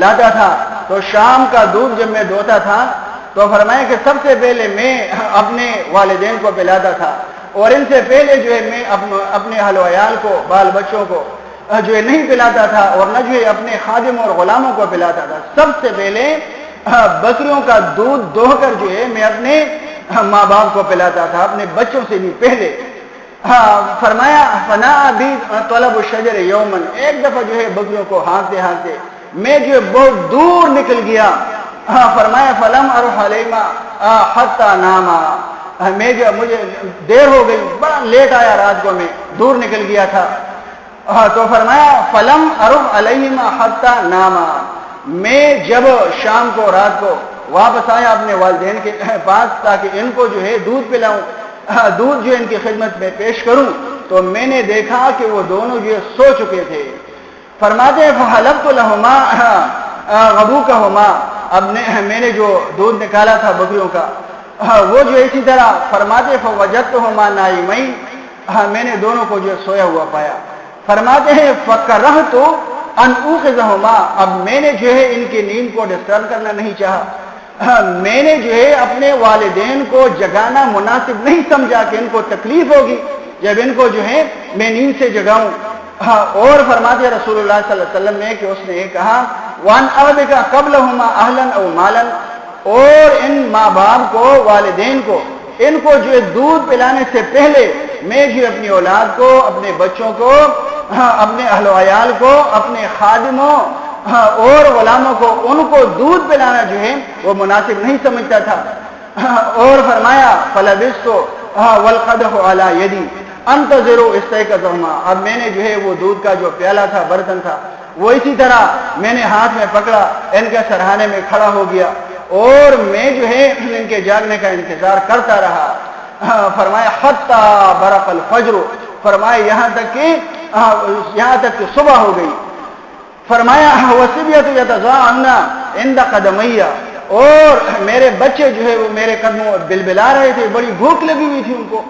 لاتا تھا تو شام کا دودھ جب میں دوتا تھا تو فرمایا کہ سب سے پہلے میں اپنے والدین کو پلاتا تھا، اور ان سے پہلے جو ہے میں اپنے اہل و عیال کو، بال بچوں کو جو ہے نہیں پلاتا تھا، اور نہ جو ہے اپنے خادم اور غلاموں کو پلاتا تھا، سب سے پہلے بکریوں کا دودھ دوہ کر جو ہے میں اپنے ماں باپ کو پلاتا تھا، اپنے بچوں سے بھی پہلے۔ فرمایا فنا بھی طلب الشجر یومن، ایک دفعہ جو ہے بکریوں کو ہانکتے ہانکتے میں جو ہے بہت دور نکل گیا، فرمایا فلم اروح علیما حتی ناما، مجھے دیر ہو گئی، بڑا لیٹ آیا رات کو، میں دور نکل گیا تھا، تو فرمایا فلم اروح علیما حتی ناما، میں جب شام کو رات کو واپس آیا اپنے والدین کے پاس تاکہ ان کو جو ہے دودھ پلاؤں، دودھ جو ان کی خدمت میں پیش کروں، تو میں نے دیکھا کہ وہ دونوں جو سو چکے تھے۔ فرماتے ہیں فحلبت لهما غبوکهما، اب میں نے جو دودھ نکالا تھا بکریوں کا وہ جو اسی طرح، فرماتے فوجدتهما نائمین، میں نے دونوں کو جو سویا ہوا پایا۔ فرماتے ہیں فکرہت ان اوخذهما، اب میں نے جو ہے ان کی نیند کو ڈسٹرب کرنا نہیں چاہا، میں نے جو ہے اپنے والدین کو جگانا مناسب نہیں سمجھا کہ ان کو تکلیف ہوگی جب ان کو جو ہے میں نیند سے جگاؤں۔ اور فرماتے رسول اللہ صلی اللہ علیہ وسلم نے کہ اس نے یہ کہا وان ابک قبلهما اهلا او مالا، اور ان ماں باپ کو، والدین کو، ان کو جو ہے دودھ پلانے سے پہلے میں جو اپنی اولاد کو، اپنے بچوں کو، اپنے اہل و عیال کو، اپنے خادموں اور غلاموں کو ان کو دودھ پلانا جو ہے وہ مناسب نہیں سمجھتا تھا۔ اور فرمایا فلبثت والقدح على يدي انتظر استيقظهما، اب میں نے جو ہے وہ دودھ کا جو پیالہ تھا، برتن تھا، وہ اسی طرح میں نے ہاتھ میں پکڑا، ان کے سرہانے میں کھڑا ہو گیا اور میں جو ہے ان کے جاگنے کا انتظار کرتا رہا۔ فرمایا حتی برق الفجر، فرمایا یہاں تک کہ صبح ہو گئی۔ فرمایا وصبیت یتضاعن عند قدمی، اور میرے بچے جو ہے وہ میرے قدموں میں بلبلا رہے تھے، بڑی بھوک لگی ہوئی تھی ان کو،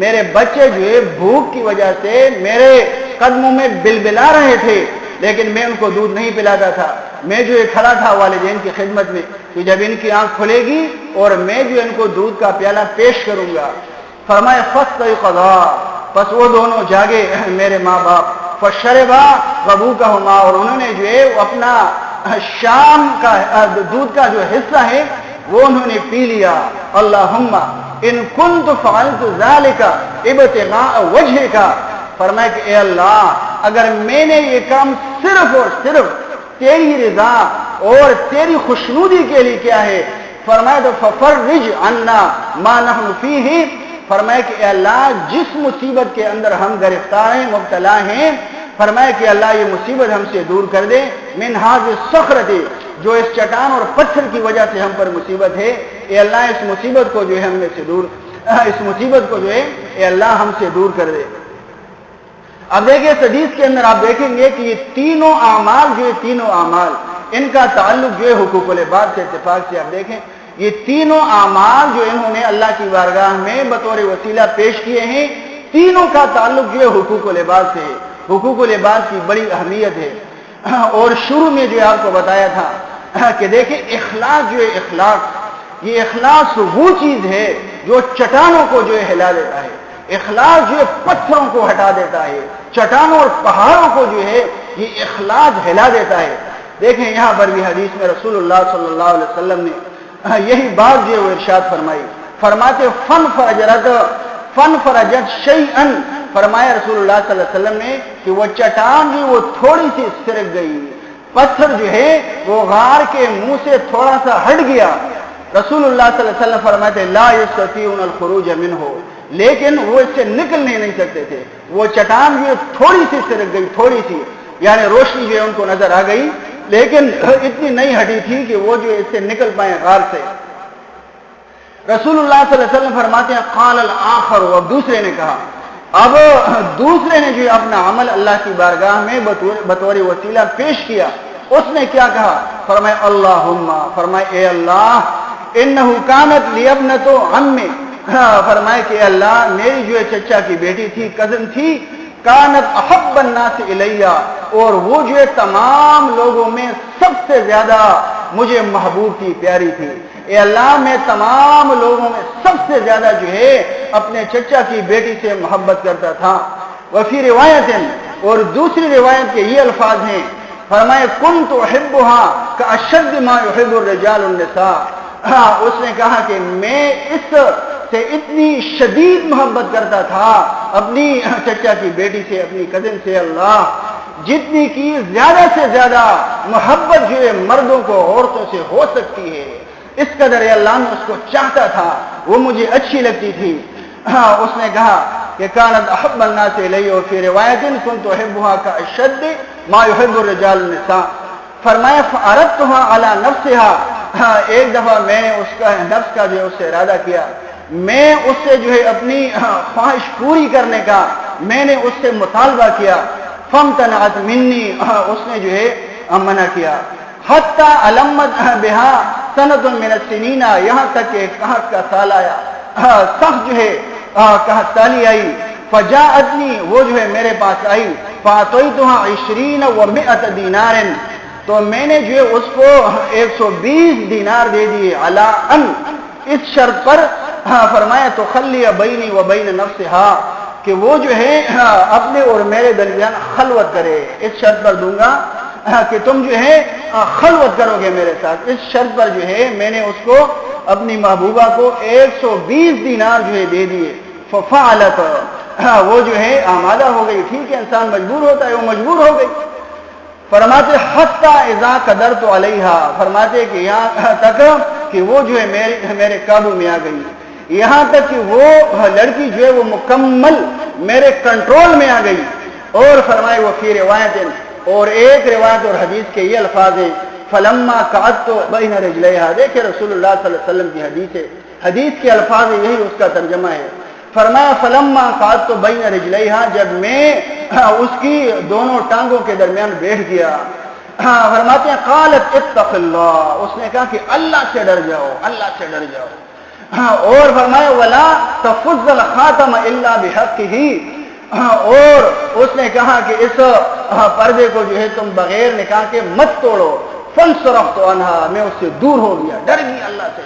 میرے بچے جو ہے بھوک کی وجہ سے میرے قدموں میں بلبلا رہے تھے، لیکن میں ان کو دودھ نہیں پلاتا تھا۔ میں جو ہے کھڑا تھا والدین کی خدمت میں کہ جب ان کی آنکھ کھلے گی اور میں جو ان کو دودھ کا پیالہ پیش کروں گا۔ فرمایا فاستيقظا، پس وہ دونوں جاگے میرے ماں باپ، فشربا غبوکہما، اور انہوں نے جو ہے اپنا شام کا دودھ کا جو حصہ ہے وہ انہوں نے پی لیا۔ اللہم ان کنت فعلت ذالک ابتغاء وجہک، فرمایا کہ اے اللہ اگر میں نے یہ کام صرف اور صرف تیری رضا اور تیری خوشنودی کے لیے کیا ہے، فرمایا تو ففرج عنا ما نحن فیہ، فرمایا کہ اے اللہ جس مصیبت کے اندر ہم گرفتار ہیں، مبتلا ہیں، فرمایا کہ اللہ یہ مصیبت ہم سے دور کر دے، من ھذ الصخرۃ، جو اس چٹان اور پتھر کی وجہ سے ہم پر مصیبت ہے، اے اللہ اس مصیبت کو جو ہے ہم میں سے دور، اس مصیبت کو جو ہے اے اللہ ہم سے دور کر دے۔ اب دیکھیں اس حدیث کے اندر آپ دیکھیں گے کہ یہ تینوں اعمال جو ہے، تینوں اعمال ان کا تعلق جو ہے حقوق العباد سے اتفاق سے، آپ دیکھیں یہ تینوں اعمال جو انہوں نے اللہ کی بارگاہ میں بطور وسیلہ پیش کیے ہیں، تینوں کا تعلق جو ہے حقوق العباد سے ہے۔ حقوق العباد کی بڑی اہمیت ہے، اور شروع میں جو آپ کو بتایا تھا کہ دیکھیں اخلاص جو ہے، اخلاص، یہ اخلاص وہ چیز ہے جو چٹانوں کو جو ہے ہلا دیتا ہے، اخلاص جو ہے پتھروں کو ہٹا دیتا ہے، چٹانوں اور پہاڑوں کو جو ہے یہ اخلاص ہلا دیتا ہے۔ دیکھیں یہاں پر بھی حدیث میں رسول اللہ صلی اللہ علیہ وسلم نے یہی بات جو ہے وہ ارشاد فرمائی، فرماتے فن فرجت شیئن، فرمایا رسول اللہ صلی اللہ علیہ وسلم نے کہ وہ چٹان جو وہ تھوڑی سی سرک گئی، پتھر جو ہے وہ غار کے منہ سے تھوڑا سا ہٹ گیا۔ رسول اللہ صلی اللہ علیہ وسلم فرماتے لا یستطیعون الخروج منہ، لیکن وہ اس سے نکلنے نہیں سکتے تھے، وہ چٹان جو تھوڑی سی سرک گئی، تھوڑی سی، یعنی روشنی جو ہے ان کو نظر آ گئی، لیکن اتنی نہیں ہٹی تھی کہ وہ جو اس سے نکل پائے غار سے۔ رسول اللہ صلی اللہ علیہ وسلم فرماتے ہیں قال الآخر، اب دوسرے نے کہا، اب دوسرے نے جو اپنا عمل اللہ کی بارگاہ میں بطور وسیلہ پیش کیا، اس نے کیا کہا، فرمائے اللہم، فرمائے اے اللہ انہو کانت لی ابنت عمی، فرمائے کہ اے اللہ میری جو چچا کی بیٹی تھی، کزن تھی، کانت احب الناس الیہ، اور وہ جو تمام لوگوں میں سب سے زیادہ مجھے محبوب تھی، پیاری تھی، اے اللہ میں تمام لوگوں میں سب سے زیادہ جو ہے اپنے چچا کی بیٹی سے محبت کرتا تھا۔ وفی روایت، اور دوسری روایت کے یہ الفاظ ہیں، فرمائے کنت احبها کاشد ما يحب الرجال النساء، اس نے کہا کہ میں اس سے اتنی شدید محبت کرتا تھا اپنی چچا کی بیٹی سے، اپنی کزن سے، اللہ جتنی کی زیادہ سے زیادہ محبت جو ہے مردوں کو عورتوں سے ہو سکتی ہے، اس قدر اللہ نے اس کو چاہتا تھا، وہ مجھے اچھی لگتی تھی۔ اس نے کہا کہ کانت احب الناس الی، وفی روایت کنت احبها کاشد ما يحب الرجال النساء، فرمایا فاردتها علی نفسها، ایک دفعہ میں نے اس کا نفس کا جو ہے اس سے ارادہ کیا، میں اس سے جو ہے اپنی خواہش پوری کرنے کا میں نے اس سے مطالبہ کیا، فامتنعت منی، اس نے جو ہے منع کیا، حتی علمت بها سنۃ من السنین، یہاں تک کہ قحط کا سال آیا، سخت جو ہے قحط سالی آئی، فجاءتنی، وہ جو ہے میرے پاس آئی، فاعطیتها 20 و100 دینار، تو میں نے جو ہے اس کو 120 دینار دے دیے، علی ان، اس شرط پر، فرمایا تخلی بینی و بین نفسها، کہ وہ جو ہے اپنے اور میرے درمیان خلوت کرے، اس شرط پر دوں گا کہ تم جو ہے خلوت کرو گے میرے ساتھ، اس شرط پر جو ہے میں نے اس کو اپنی محبوبہ کو 120 دینار جو ہے دے دیے، ففعلت، وہ جو ہے آمادہ ہو گئی، ٹھیک ہے انسان مجبور ہوتا ہے، وہ مجبور ہو گئی، فرماتے حتی اذا قدرت علیہا، فرماتے کہ یہاں تک کہ وہ جو ہے میرے قابو میں آ گئی، یہاں تک کہ وہ لڑکی جو ہے وہ مکمل میرے کنٹرول میں آ گئی۔ اور فرمائے وہ فی روایت، اور ایک روایت اور حدیث کے یہ الفاظ ہیں فلما قعدت بین رجلیہا، دیکھیں رسول اللہ صلی اللہ علیہ وسلم کی حدیث ہے، حدیث کے الفاظ یہی اس کا ترجمہ ہے۔ فرمایا فلما قعدت بین رجلیہا، جب میں اس کی دونوں ٹانگوں کے درمیان بیٹھ گیا، فرماتے ہیں قالت اتق اللہ، اس نے کہا کہ اللہ سے ڈر جاؤ، اللہ سے ڈر جاؤ۔ اور فرمایا ولا تفض الخاتم الا بحقہ، اور اس نے کہا کہ اس پردے کو جو ہے تم بغیر نکاح کے مت توڑو۔ فانصرفت عنہا، میں اس سے دور ہو گیا، ڈر گیا اللہ سے،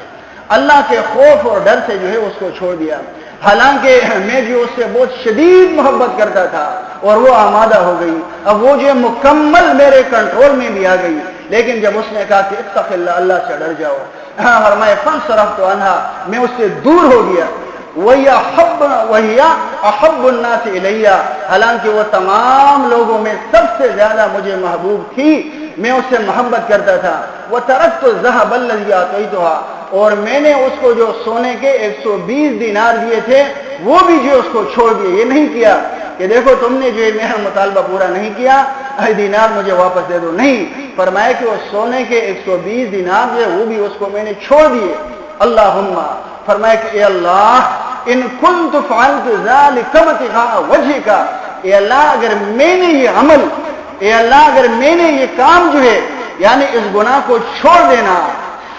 اللہ کے خوف اور ڈر سے جو ہے اس کو چھوڑ دیا، حالانکہ میں جو اس سے بہت شدید محبت کرتا تھا اور وہ آمادہ ہو گئی، اب وہ جو ہے مکمل میرے کنٹرول میں بھی آ گئی، لیکن جب اس نے کہا کہ اتق اللہ، اللہ سے ڈر جاؤ، فرمائے فانصرفت عنہا، میں اس سے دور ہو گیا۔ وہی احب الناس الیہ، حالانکہ وہ تمام لوگوں میں سب سے زیادہ مجھے محبوب تھی، میں اس سے محبت کرتا تھا۔ وترکت الذهب الذي اعطيتها، اور میں نے اس کو جو سونے کے 120 دینار دیے تھے وہ بھی جو اس کو چھوڑ دیے، یہ نہیں کیا کہ دیکھو تم نے جو میرا مطالبہ پورا نہیں کیا، دینار مجھے واپس دے دو، نہیں، فرمایا کہ وہ سونے کے 120 دینار جو وہ بھی اس کو میں نے چھوڑ دیے۔ اللہم، فرمایا کہ اے اللہ ان کنت فعلت ذلک ابتغاء وجہک، اے اللہ اگر میں نے یہ عمل، اے اللہ اگر میں نے یہ کام جو ہے یعنی اس گناہ کو چھوڑ دینا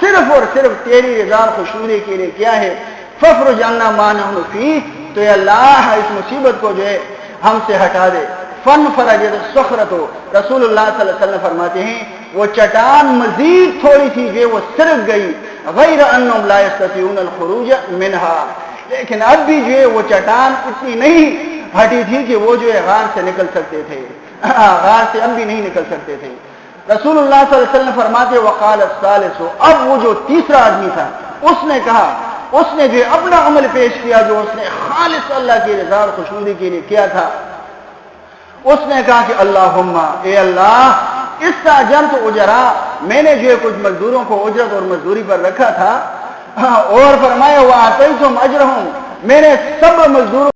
صرف اور صرف تیری رضا اور خوشنودی کے لیے کیا ہے، فافرج عنا ما نحن فیہ، تو اے اللہ اس مصیبت کو جو ہے ہم سے ہٹا دے۔ فانفرجت الصخرۃ، رسول اللہ صلی اللہ علیہ وسلم فرماتے ہیں وہ چٹان مزید تھوڑی سی جو وہ سرک گئی، غیر انہم لا یستطیعون الخروج منہا، لیکن اب بھی جو ہے وہ چٹان اتنی نہیں ہٹی تھی کہ وہ جو ہے غار سے نکل سکتے تھے، غار سے اب بھی نہیں نکل سکتے تھے۔ رسول اللہ صلی اللہ علیہ وسلم فرماتے وقال الثالث، اب وہ جو تیسرا آدمی تھا اس نے کہا، اس نے جو اپنا عمل پیش کیا جو اس نے خالص اللہ کی رضا اور خوشنودی کے لیے کیا تھا، اس نے کہا کہ اللہم، اے اللہ استاجرت اجرا، میں نے جو کچھ مزدوروں کو اجرت اور مزدوری پر رکھا تھا، اور فرمایا وآتیتم اجرہم، میں نے سب مزدوروں